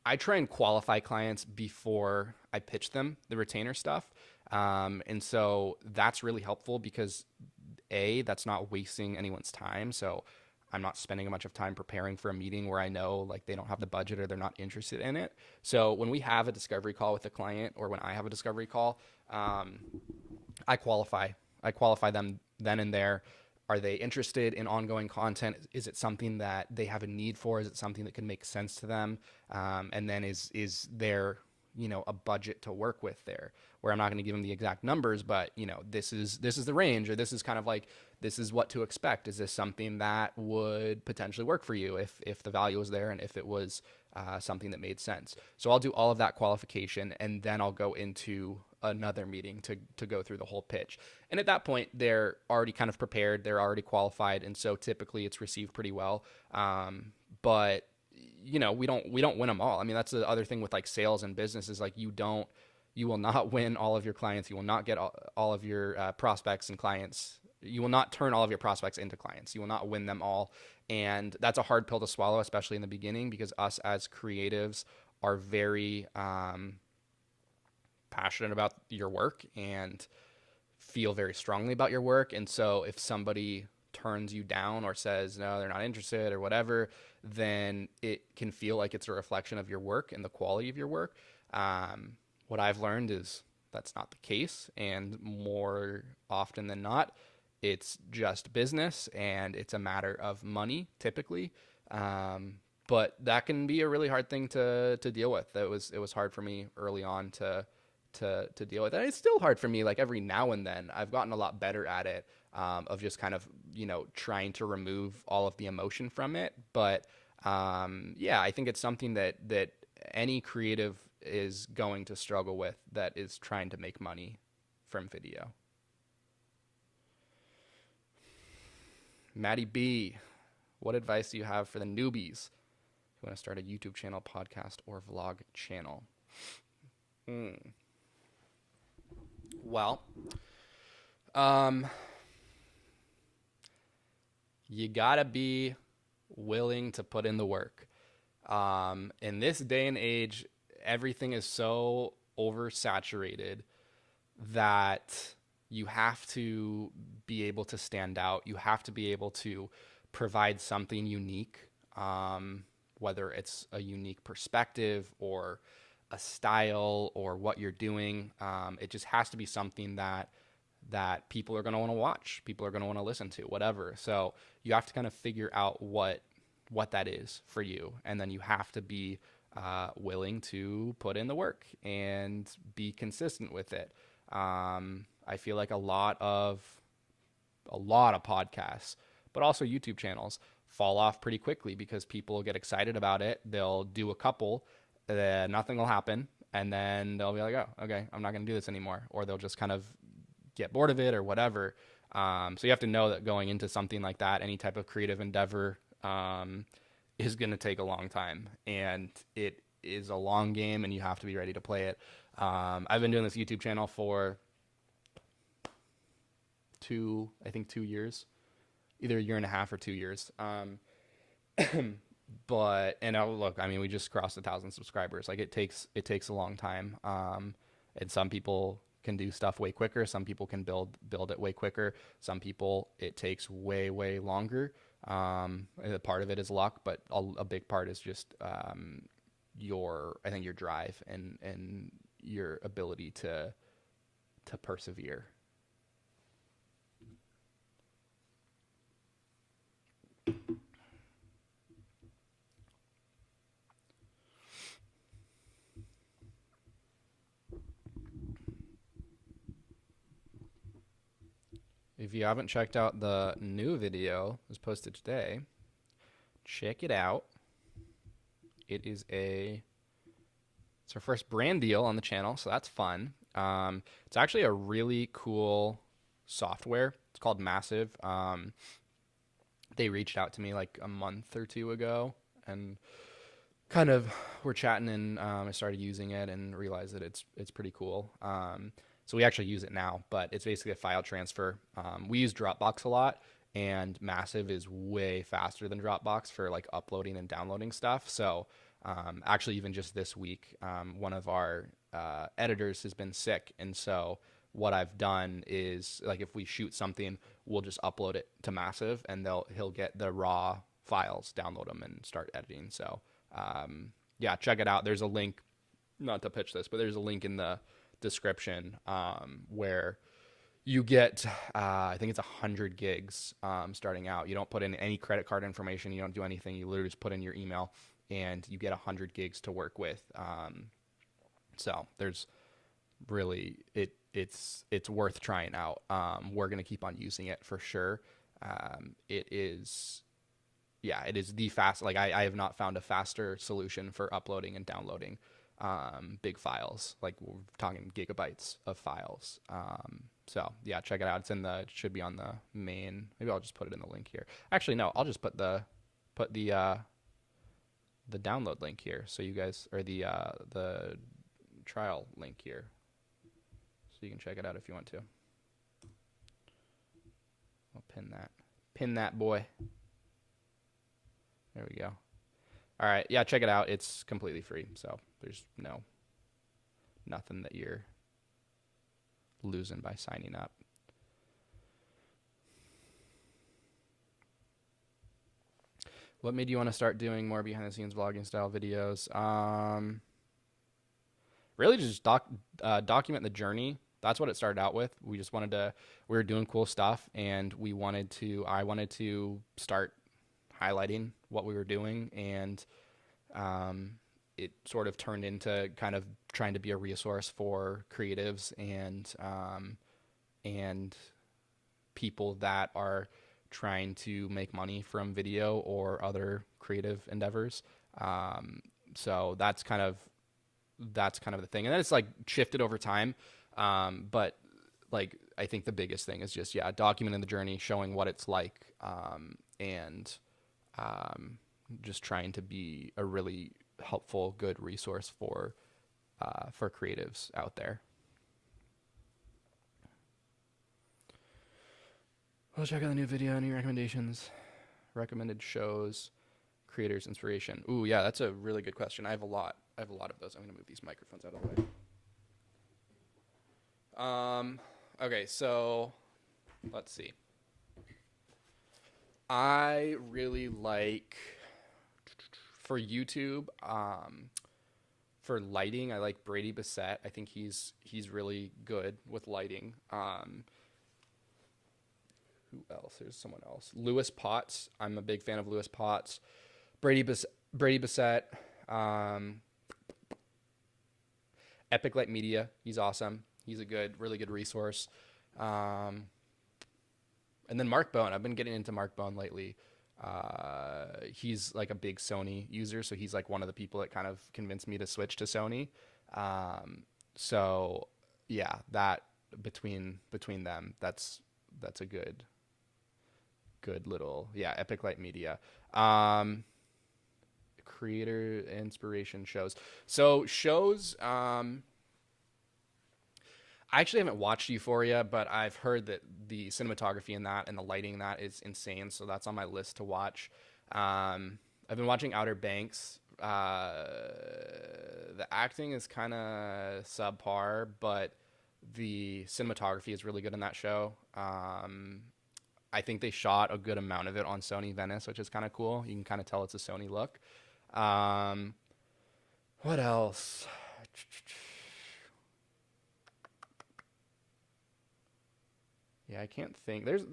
I try and qualify clients before I pitch them the retainer stuff. And so that's really helpful because that's not wasting anyone's time. So I'm not spending a bunch of time preparing for a meeting where I know like they don't have the budget or they're not interested in it. So when we have a discovery call with a client, or when I have a discovery call, I qualify them then and there. Are they interested in ongoing content? Is it something that they have a need for? Is it something that can make sense to them? And then is there, a budget to work with there, where I'm not going to give them the exact numbers, but this is the range, or this is kind of like, this is what to expect. Is this something that would potentially work for you if the value was there and if it was something that made sense? So I'll do all of that qualification, and then I'll go into another meeting to go through the whole pitch. And at that point, they're already kind of prepared, they're already qualified, and so typically it's received pretty well. But we don't win them all. I mean, that's the other thing with like sales and business, is like you will not win all of your clients. You will not get all of your prospects and clients you will not turn all of your prospects into clients. You will not win them all. And that's a hard pill to swallow, especially in the beginning, because us as creatives are very passionate about your work and feel very strongly about your work. And so if somebody turns you down or says, no, they're not interested or whatever, then it can feel like it's a reflection of your work and the quality of your work. What I've learned is that's not the case. And more often than not, it's just business and it's a matter of money typically. But that can be a really hard thing to deal with. It was hard for me early on to deal with. And it's still hard for me, like every now and then. I've gotten a lot better at it, of just kind of, trying to remove all of the emotion from it. But yeah, I think it's something that any creative is going to struggle with that is trying to make money from video. Maddie B, what advice do you have for the newbies who want to start a YouTube channel, podcast, or vlog channel? Well, you gotta be willing to put in the work. In this day and age, everything is so oversaturated that you have to be able to stand out. You have to be able to provide something unique, whether it's a unique perspective or a style or what you're doing. It just has to be something that people are going to want to watch, people are going to want to listen to, whatever. So you have to kind of figure out what that is for you, and then you have to be willing to put in the work and be consistent with it. I feel like a lot of podcasts, but also YouTube channels, fall off pretty quickly because people get excited about it. They'll do a couple, nothing will happen, and then they'll be like, oh, okay, I'm not going to do this anymore. Or they'll just kind of get bored of it or whatever. So you have to know that going into something like that, any type of creative endeavor, is going to take a long time, and it is a long game, and you have to be ready to play it. I've been doing this YouTube channel for 2 years, either a year and a half or 2 years. But, and look, I mean, we just crossed 1,000 subscribers. Like it takes a long time. And some people can do stuff way quicker. Some people can build it way quicker. Some people, it takes way, way longer. A part of it is luck, but a big part is just, your drive and your ability to persevere. If you haven't checked out the new video that was posted today, check it out. It's our first brand deal on the channel, so that's fun. It's actually a really cool software. It's called Massive. They reached out to me like a month or 2 ago, and kind of we're chatting, and I started using it and realized that it's pretty cool. So we actually use it now, but it's basically a file transfer. We use Dropbox a lot, and Massive is way faster than Dropbox for like uploading and downloading stuff. So actually, even just this week, one of our editors has been sick, and so what I've done is, like, if we shoot something, we'll just upload it to Massive, and he'll get the raw files, download them, and start editing. So yeah, check it out. There's a link, not to pitch this, but there's a link in the description where you get I think it's 100 gigs starting out. You don't put in any credit card information, you don't do anything, you literally just put in your email and you get 100 gigs to work with. So there's really, it's worth trying out. We're going to keep on using it for sure. It is the fast, like I have not found a faster solution for uploading and downloading big files. Like, we're talking gigabytes of files. So yeah, check it out. It should be on the main. Maybe I'll just put it in the link here. Actually, no, I'll just put the download link here, so you guys, or the trial link here, so you can check it out if you want to. Pin that. Pin that boy. There we go. All right. Yeah, check it out. It's completely free. So there's nothing that you're losing by signing up. What made you want to start doing more behind the scenes vlogging style videos? Really just document the journey. That's what it started out with. We just wanted to, we were doing cool stuff, and I wanted to start highlighting what we were doing, and it sort of turned into kind of trying to be a resource for creatives and people that are trying to make money from video or other creative endeavors. So that's kind of the thing. And then it's like shifted over time. But like, I think the biggest thing is just, documenting the journey, showing what it's like, and just trying to be a really helpful, good resource for creatives out there. We'll check out the new video. Any recommendations? Recommended shows, creators, inspiration. Ooh, yeah, that's a really good question. I have a lot of those. I'm gonna move these microphones out of the way. Okay, so let's see. I really like, for YouTube, for lighting, I like Brady Bissett. I think he's really good with lighting. Who else? There's someone else. Lewis Potts. I'm a big fan of Lewis Potts. Brady Bissett. Epic Light Media. He's awesome. He's a really good resource. And then Mark Bone. I've been getting into Mark Bone lately. He's like a big Sony user, so he's like one of the people that kind of convinced me to switch to Sony. So yeah, that between them, that's a good little, Epic Light Media. Creator inspiration shows. So shows, I actually haven't watched Euphoria, but I've heard that the cinematography in that and the lighting in that is insane. So that's on my list to watch. I've been watching Outer Banks. The acting is kind of subpar, but the cinematography is really good in that show. I think they shot a good amount of it on Sony Venice, which is kind of cool. You can kind of tell it's a Sony look. What else? Yeah, I can't think. There's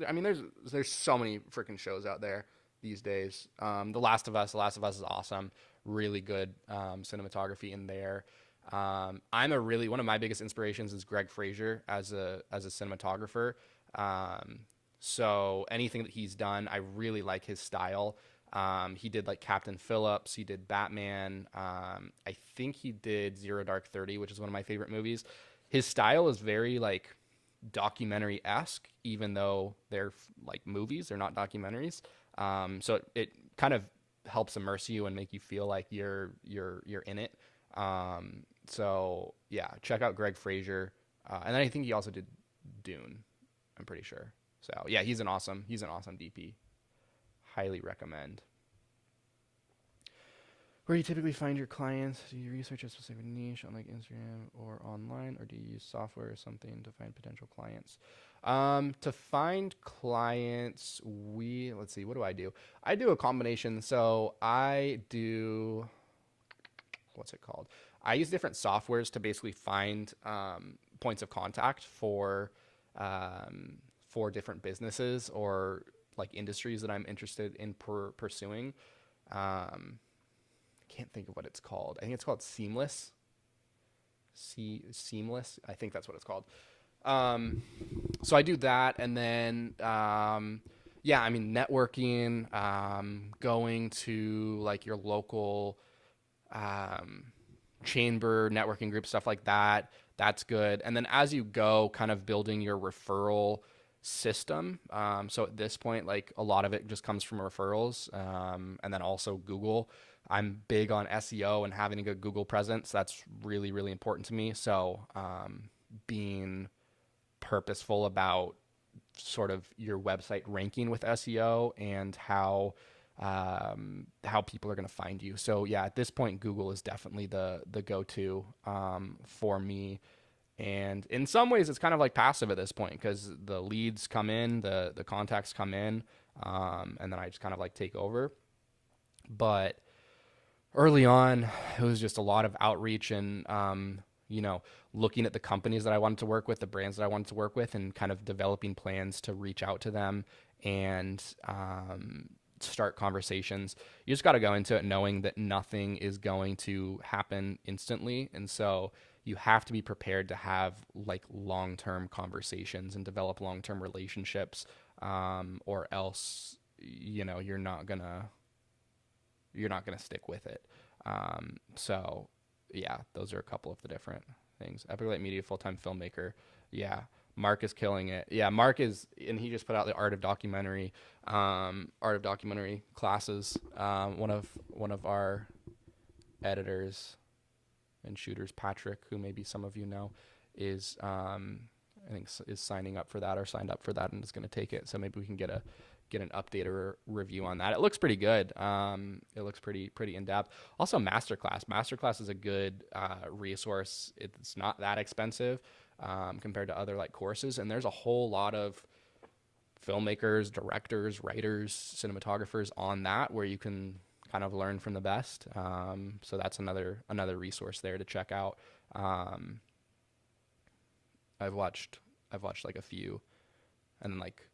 so many freaking shows out there these days. The Last of Us is awesome. Really good cinematography in there. One of my biggest inspirations is Greg Fraser as a cinematographer. So anything that he's done, I really like his style. He did like Captain Phillips. He did Batman. I think he did Zero Dark 30, which is one of my favorite movies. His style is very like documentary-esque, even though they're like movies, they're not documentaries. So it kind of helps immerse you and make you feel like you're in it. So yeah, check out Greg Fraser. And then I think he also did Dune, I'm pretty sure. So yeah, he's an awesome DP. Highly recommend. Where do you typically find your clients? Do you research a specific niche on like Instagram or online, or do you use software or something to find potential clients? To find clients, let's see, what do? I do a combination. So I do, what's it called? I use different softwares to basically find points of contact for different businesses or like industries that I'm interested in pursuing. Can't think of what it's called. I think it's called Seamless. Seamless. I think that's what it's called. So I do that, and then networking, going to like your local chamber networking group, stuff like that. That's good. And then as you go, kind of building your referral system. So at this point, like a lot of it just comes from referrals, and then also Google. I'm big on SEO and having a good Google presence. That's really, really important to me. So being purposeful about sort of your website ranking with SEO and how people are going to find you. So yeah, at this point, Google is definitely the go-to for me. And in some ways, it's kind of like passive at this point because the leads come in, the contacts come in, and then I just kind of like take over. But early on, it was just a lot of outreach and looking at the companies that I wanted to work with, the brands that I wanted to work with, and kind of developing plans to reach out to them and start conversations. You just got to go into it knowing that nothing is going to happen instantly, and so you have to be prepared to have like long-term conversations and develop long-term relationships, or else you're not gonna stick with it. So yeah, those are a couple of the different things. Epic Light Media full-time filmmaker. Yeah, Mark is killing it. Yeah, Mark is, and he just put out the art of documentary classes. One of our editors and shooters, Patrick, who maybe some of you know, is I think is signing up for that or signed up for that and is going to take it. So maybe we can get an update or review on that. It looks pretty good. It looks pretty in depth. Also, Masterclass is a good resource. It's not that expensive compared to other like courses, and there's a whole lot of filmmakers, directors, writers, cinematographers on that where you can kind of learn from the best. So that's another resource there to check out. I've watched like a few, and then like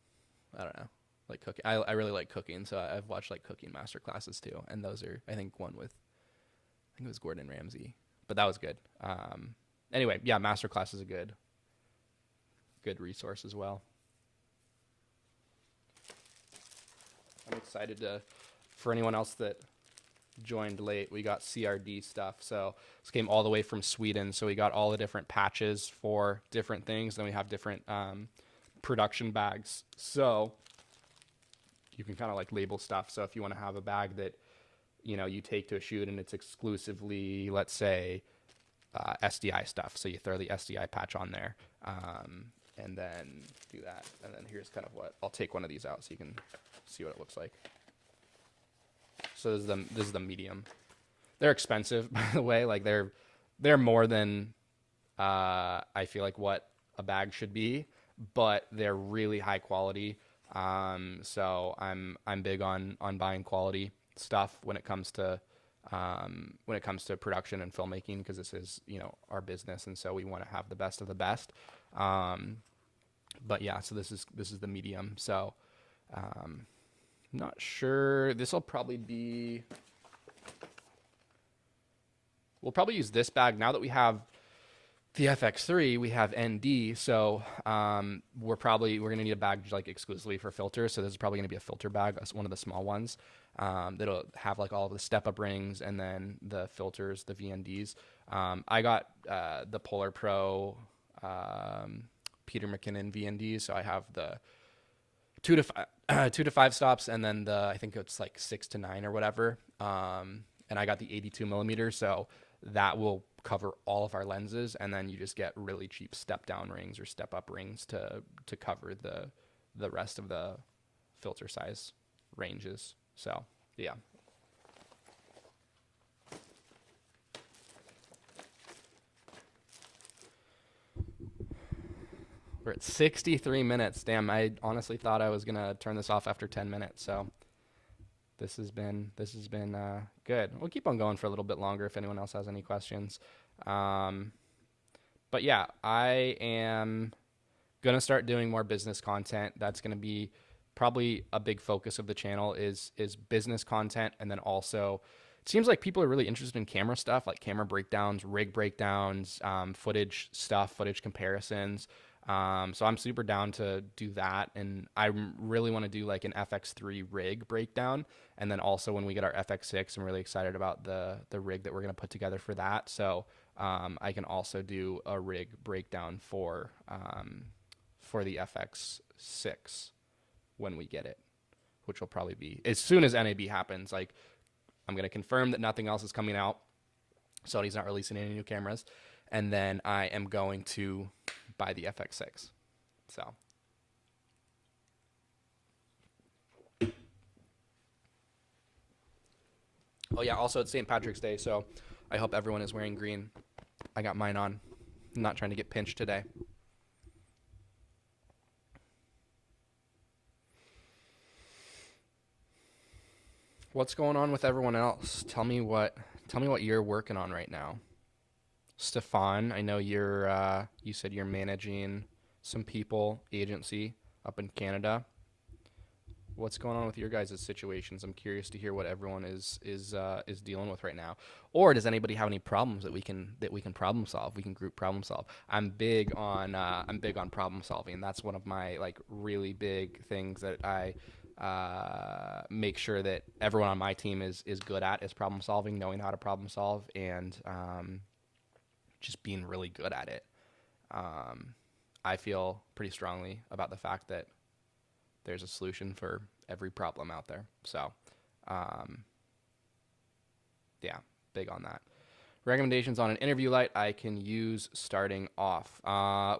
I don't know, like cooking. I really like cooking, so I've watched like cooking master classes too, and those are I think it was Gordon Ramsay, but that was good. Anyway, yeah, master class is a good resource as well. I'm excited for anyone else that joined late, we got CRD stuff. So this came all the way from Sweden. So we got all the different patches for different things. Then we have different production bags. So you can kind of like label stuff. So if you want to have a bag that, you take to a shoot and it's exclusively, let's say, SDI stuff. So you throw the SDI patch on there, and then do that. And then here's kind of I'll take one of these out so you can see what it looks like. So this is the medium. They're expensive, by the way. Like they're more than I feel like what a bag should be, but they're really high quality. So I'm big on buying quality stuff when it comes to production and filmmaking, because this is our business, and so we want to have the best of the best. But yeah, so this is the medium. So not sure. This will probably be. We'll probably use this bag now that we have the FX3. We have ND, so we're gonna need a bag like exclusively for filters. So this is probably gonna be a filter bag. That's one of the small ones. That'll have like all of the step-up rings and then the filters, the VNDs. I got the Polar Pro Peter McKinnon VNDs, so I have the 2 to 5 stops, and then I think it's like 6 to 9 or whatever. And I got the 82 millimeter, so that will cover all of our lenses, and then you just get really cheap step down rings or step up rings to cover the rest of the filter size ranges. So yeah. We're at 63 minutes. Damn, I honestly thought I was gonna turn this off after 10 minutes. So this has been good. We'll keep on going for a little bit longer if anyone else has any questions. But yeah, I am gonna start doing more business content. That's gonna be probably a big focus of the channel is business content, and then also it seems like people are really interested in camera stuff, like camera breakdowns, rig breakdowns, footage stuff, footage comparisons. So I'm super down to do that, and I really want to do like an FX3 rig breakdown, and then also when we get our FX6, I'm really excited about the rig that we're going to put together for that. So I can also do a rig breakdown for the FX6 when we get it, which will probably be as soon as NAB happens. Like I'm going to confirm that nothing else is coming out. Sony's not releasing any new cameras, and then I am going to buy the FX6. So Oh yeah, also it's St. Patrick's Day, so I hope everyone is wearing green. I got mine on. I'm not trying to get pinched today. What's going on with everyone else? Tell me what you're working on right now. Stefan, I know you said you're managing some people agency up in Canada. What's going on with your guys' situations? I'm curious to hear what everyone is dealing with right now. Or does anybody have any problems that we can problem solve? We can group problem solve. I'm big on problem solving. That's one of my like really big things that I make sure that everyone on my team is good at is problem solving, knowing how to problem solve, and just being really good at it. Um, I feel pretty strongly about the fact that there's a solution for every problem out there. So, um, yeah, big on that. Recommendations on an interview light I can use starting off.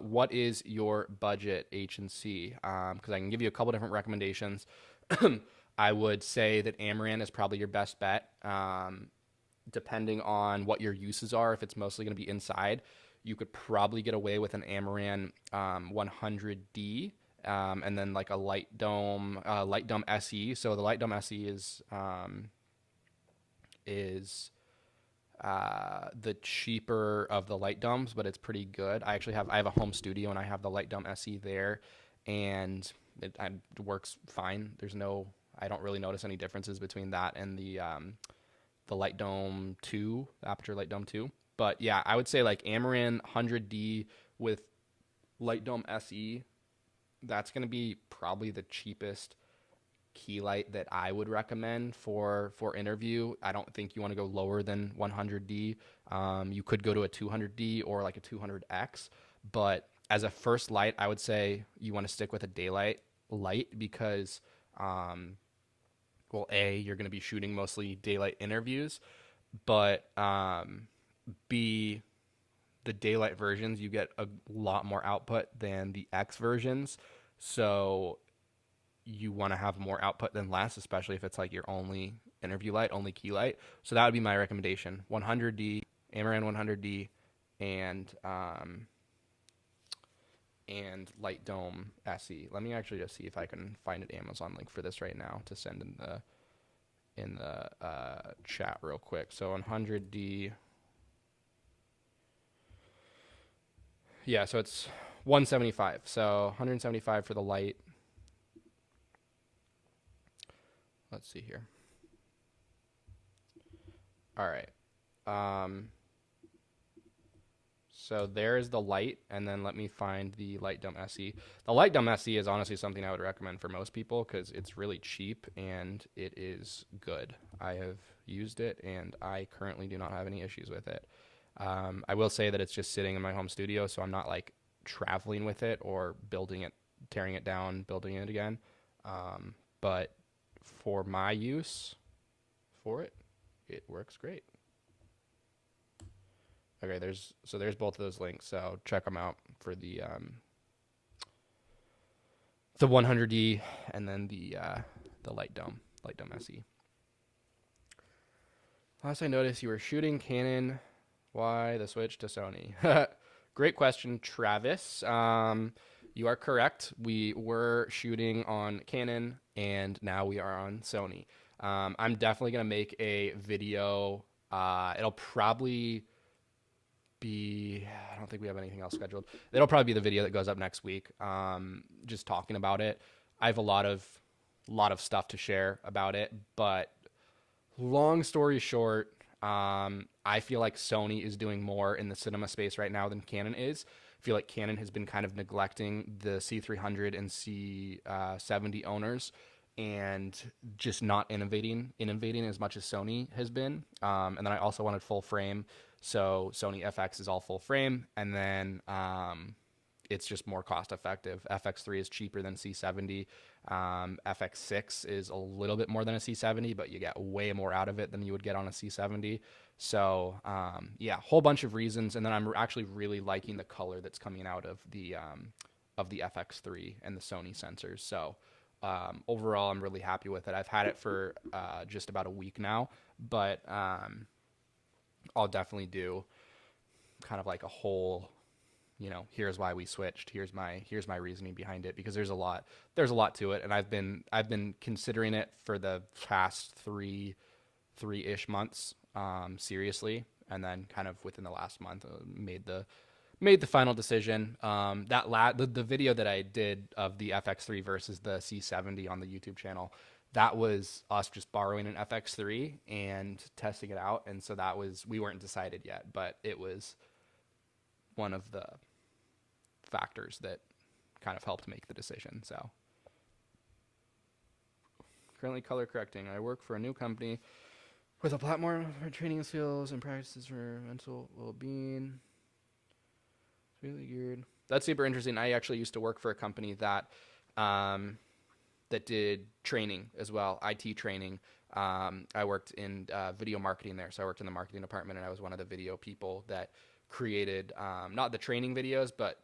What is your budget, H and C? Because I can give you a couple different recommendations. I would say that Amaran is probably your best bet. Depending on what your uses are, if it's mostly going to be inside, you could probably get away with an Amaran 100D, and then like a Light Dome SE. So the Light Dome SE is the cheaper of the light domes, but it's pretty good. I have a home studio and I have the Light Dome SE there, and it works fine. I don't really notice any differences between that and the Light Dome 2, the Aperture Light Dome 2. But yeah, I would say like Amaran 100D with Light Dome SE, that's going to be probably the cheapest key light that I would recommend for interview. I don't think you want to go lower than 100D. You could go to a 200D or like a 200X, but as a first light, I would say you want to stick with a daylight light because, well, A, you're going to be shooting mostly daylight interviews, but B, the daylight versions, you get a lot more output than the X versions. So you want to have more output than less, especially if it's like your only interview light, only key light. So that would be my recommendation: 100D, Amaran 100D, and Light Dome SE. Let me actually just see if I can find an Amazon link for this right now to send in the chat real quick. So 100D, yeah. So it's 175. So 175 for the light. Let's see here. All right. So there's the light, and then let me find the Light Dome SE. The Light Dome SE is honestly something I would recommend for most people because it's really cheap and it is good. I have used it, and I currently do not have any issues with it. I will say that it's just sitting in my home studio, so I'm not like traveling with it or building it, tearing it down, building it again. But for my use for it, it works great. Okay, there's both of those links. So check them out for the 100D and then the Light Dome SE. Last I noticed, you were shooting Canon. Why the switch to Sony? Great question, Travis. You are correct. We were shooting on Canon, and now we are on Sony. I'm definitely gonna make a video. It'll probably be, I don't think we have anything else scheduled. It'll probably be the video that goes up next week. Just talking about it. I have a lot of stuff to share about it, but long story short, I feel like Sony is doing more in the cinema space right now than Canon is. I feel like Canon has been kind of neglecting the C300 and C70 owners and just not innovating as much as Sony has been. And then I also wanted full frame, so Sony FX is all full frame, and then it's just more cost effective. FX3 is cheaper than C70. FX6 is a little bit more than a C70, but you get way more out of it than you would get on a C70. So yeah, whole bunch of reasons. And then I'm actually really liking the color that's coming out of the FX3 and the Sony sensors. So overall, I'm really happy with it. I've had it for just about a week now, but I'll definitely do kind of like a whole, here's why we switched. Here's my reasoning behind it, because there's a lot to it, and I've been considering it for the past three-ish months, seriously, and then kind of within the last month made the final decision. The video that I did of the FX3 versus the C70 on the YouTube channel, that was us just borrowing an FX3 and testing it out, and so we weren't decided yet, but it was one of the factors that kind of helped make the decision. So currently color correcting. I work for a new company with a platform for training skills and practices for mental well-being. It's really weird. That's super interesting. I actually used to work for a company that that did training as well, IT training. I worked in video marketing there, so I worked in the marketing department, and I was one of the video people that created not the training videos, but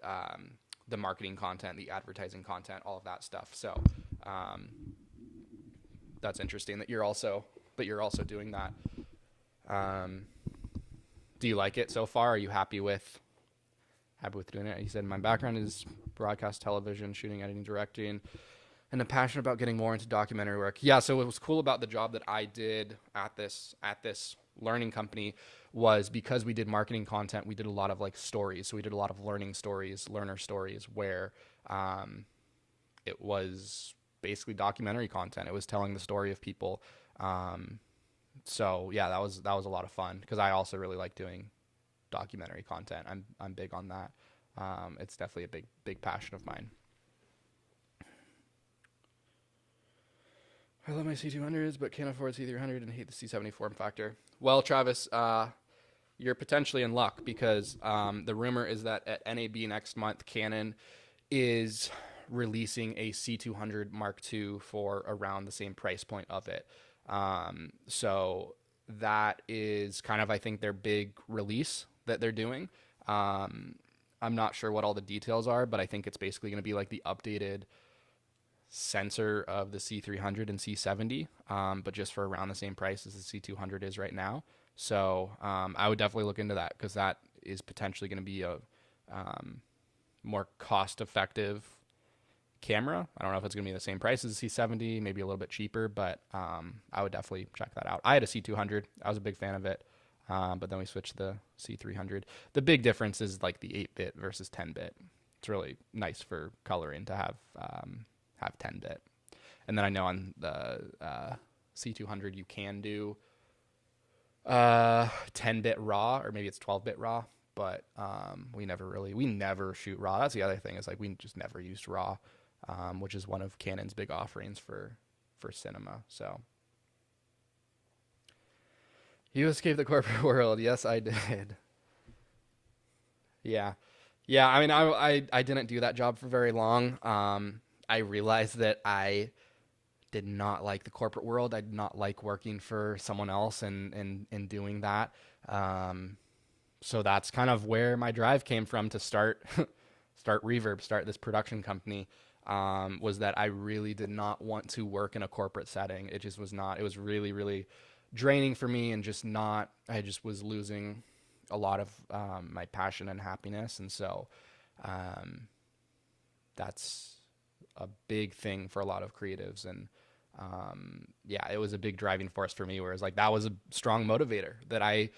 the marketing content, the advertising content, all of that stuff. So that's interesting that you're also doing that. Do you like it so far? Are you happy with doing it? He said, my background is broadcast television, shooting, editing, directing, and I'm passionate about getting more into documentary work. Yeah, so what was cool about the job that I did at this learning company was because we did marketing content, we did a lot of like stories. So we did a lot of learner stories, where it was basically documentary content. It was telling the story of people. So yeah, that was a lot of fun, because I also really like doing documentary content. I'm big on that. It's definitely a big passion of mine. I love my C200s, but can't afford C300 and hate the C70 form factor. Well, Travis, you're potentially in luck, because the rumor is that at NAB next month, Canon is releasing a C200 Mark II for around the same price point of it. So that is kind of, I think, their big release that they're doing. I'm not sure what all the details are, but I think it's basically going to be like the updated sensor of the C300 and C70, but just for around the same price as the C200 is right now. So I would definitely look into that, because that is potentially going to be a more cost-effective camera. I don't know if it's going to be the same price as the C70, maybe a little bit cheaper, but I would definitely check that out. I had a C200. I was a big fan of it, but then we switched to the C300. The big difference is like the 8-bit versus 10-bit. It's really nice for coloring to have 10-bit. And then I know on the C200 you can do 10-bit RAW, or maybe it's 12-bit RAW, but we never shoot RAW. That's the other thing, is like we just never used RAW, which is one of Canon's big offerings for cinema. So you escaped the corporate world. Yes, I did. Yeah. I mean, I didn't do that job for very long. I realized that I did not like the corporate world. I did not like working for someone else and doing that. So that's kind of where my drive came from to start Reverb, start this production company, was that I really did not want to work in a corporate setting. It just was not. It was really, really draining for me, and I just was losing a lot of my passion and happiness. And so that's a big thing for a lot of creatives. And yeah, it was a big driving force for me, whereas like that was a strong motivator that I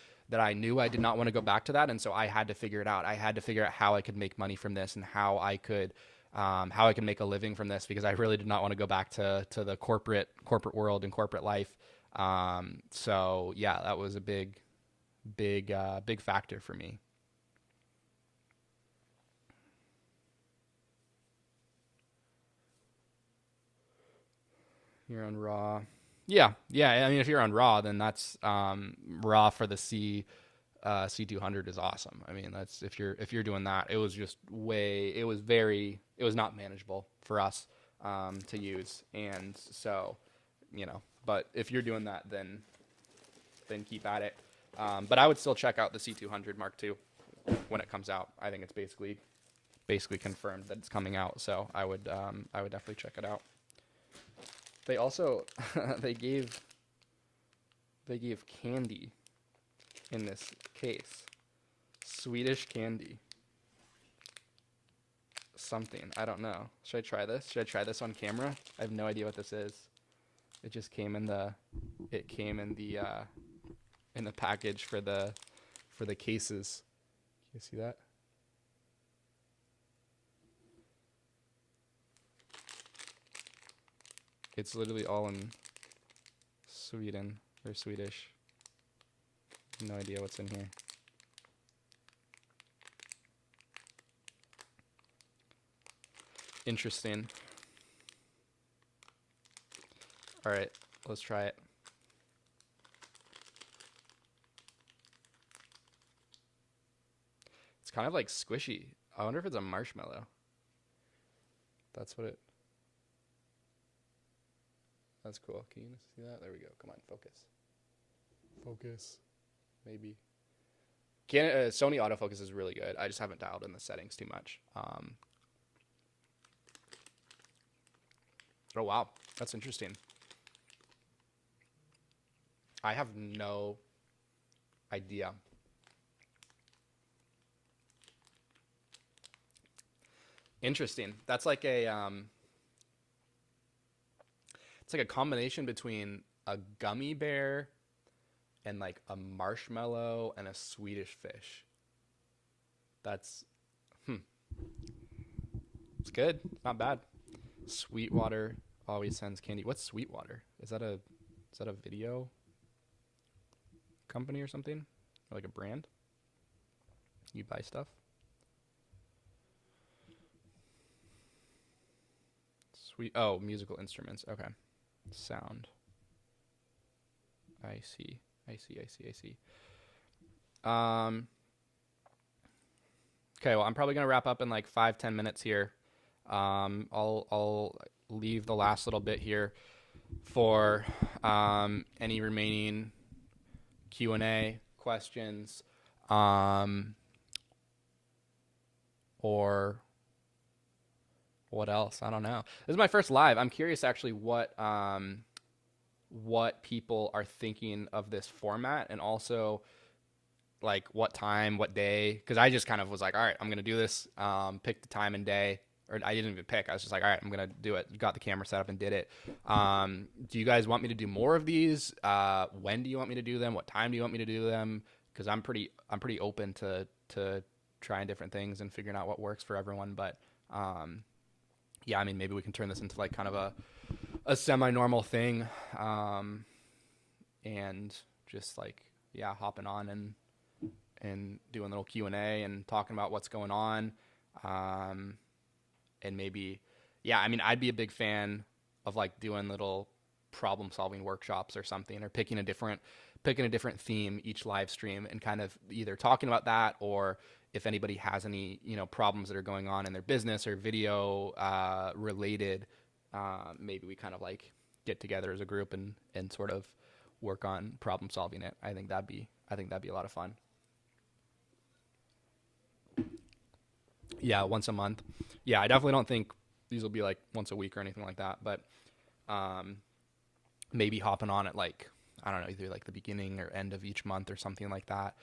knew I did not want to go back to that. And so I had to figure it out. I had to figure out how I could make money from this, and how I could make a living from this, because I really did not want to go back to the corporate world and corporate life. So yeah, that was a big factor for me. You're on RAW. Yeah. I mean, if you're on RAW, then that's RAW for the C200 is awesome. I mean, that's if you're doing that. It was just it was not manageable for us to use, and so But if you're doing that, then keep at it. But I would still check out the C200 Mark II when it comes out. I think it's basically confirmed that it's coming out, so I would definitely check it out. They also they gave They gave candy in this case. Swedish candy. Something. I don't know. Should I try this? Should I try this on camera? I have no idea what this is. It just came in the in the package for the cases. You see that? It's literally all in Sweden. They're Swedish. No idea what's in here. Interesting. All right, let's try it. It's kind of like squishy. I wonder if it's a marshmallow. That's what it... That's cool. Can you see that? There we go. Come on, focus. Focus. Maybe. Sony autofocus is really good. I just haven't dialed in the settings too much. Oh, wow. That's interesting. I have no idea. Interesting. That's like a it's like a combination between a gummy bear and like a marshmallow and a Swedish fish. That's it's good. Not bad. Sweetwater always sends candy. What's Sweetwater? Is that a video company or something? Or like a brand? You buy stuff? Oh, musical instruments. Okay. Sound. I see. Okay, well, I'm probably going to wrap up in like 5-10 minutes here. I'll leave the last little bit here for any remaining Q&A questions or what else? I don't know. This is my first live. I'm curious actually what people are thinking of this format, and also like what time, what day, because I just kind of was like, all right, I'm going to do this, pick the time and day, or I didn't even pick. I was just like, all right, I'm going to do it. Got the camera set up and did it. Do you guys want me to do more of these? When do you want me to do them? What time do you want me to do them? Because I'm pretty open to trying different things and figuring out what works for everyone. But yeah, I mean, maybe we can turn this into like kind of a semi-normal thing, and just like, yeah, hopping on and doing a little Q&A and talking about what's going on. And maybe, yeah, I mean, I'd be a big fan of like doing little problem solving workshops or something, or picking a different theme each live stream and kind of either talking about that, or if anybody has any, problems that are going on in their business or video related, maybe we kind of like get together as a group and sort of work on problem solving it. I think that'd be a lot of fun. Yeah, once a month. Yeah, I definitely don't think these will be like once a week or anything like that, but maybe hopping on at like, I don't know, either like the beginning or end of each month or something like that.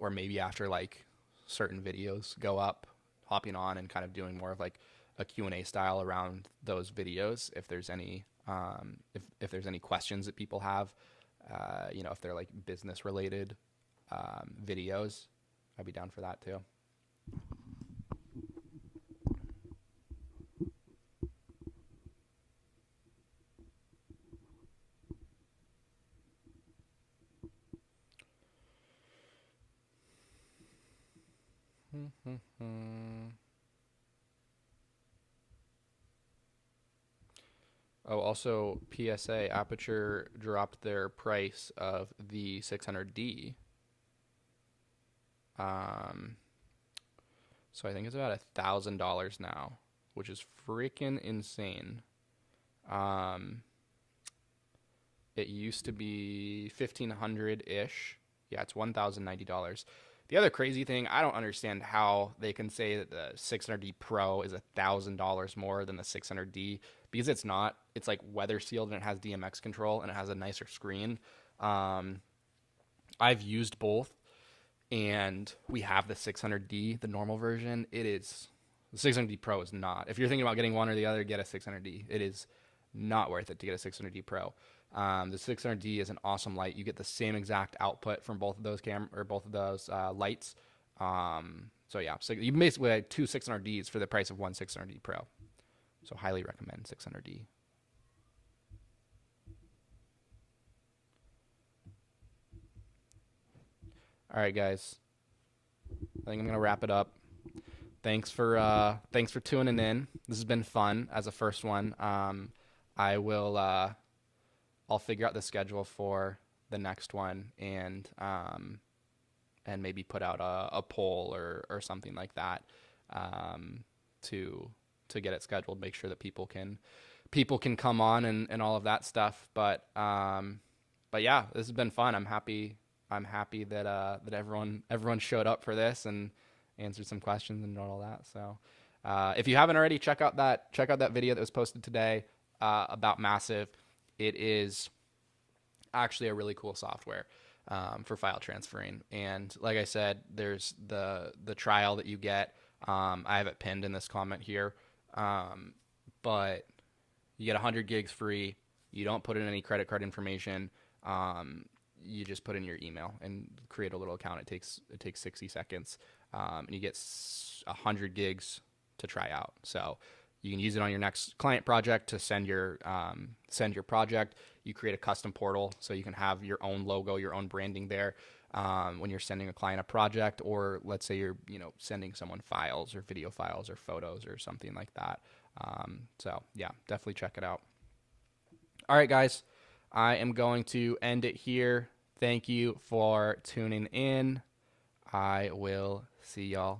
Or maybe after like certain videos go up, hopping on and kind of doing more of like a Q&A style around those videos. If there's any, if there's any questions that people have, if they're like business related videos, I'd be down for that too. Oh, also PSA, Aperture dropped their price of the 600D. So I think it's about $1,000 now, which is freaking insane. It used to be $1,500-ish. Yeah, it's $1,090. The other crazy thing, I don't understand how they can say that the 600D Pro is $1,000 more than the 600D, because it's not. It's like weather sealed and it has DMX control and it has a nicer screen. Um, I've used both, and we have the 600D, the normal version. It is the 600D Pro is not. If you're thinking about getting one or the other, get a 600D. It is not worth it to get a 600D Pro. The 600D is an awesome light. You get the same exact output from both of those lights. So yeah, so you basically have two 600Ds for the price of one 600D Pro. So highly recommend 600D. All right, guys. I think I'm gonna wrap it up. Thanks for tuning in. This has been fun as a first one. I will I'll figure out the schedule for the next one, and maybe put out a poll or something like that, to get it scheduled. Make sure that people can come on and all of that stuff. But yeah, this has been fun. I'm happy that everyone showed up for this and answered some questions and all that. So if you haven't already, check out that video that was posted today about Massive. It is actually a really cool software for file transferring. And like I said, there's the trial that you get. I have it pinned in this comment here. But you get 100 gigs free. You don't put in any credit card information. You just put in your email and create a little account. It takes 60 seconds, and you get 100 gigs to try out. So you can use it on your next client project to send your project. You create a custom portal so you can have your own logo, your own branding there when you're sending a client a project, or let's say you're sending someone files or video files or photos or something like that. So yeah, definitely check it out. All right, guys. I am going to end it here. Thank you for tuning in. I will see y'all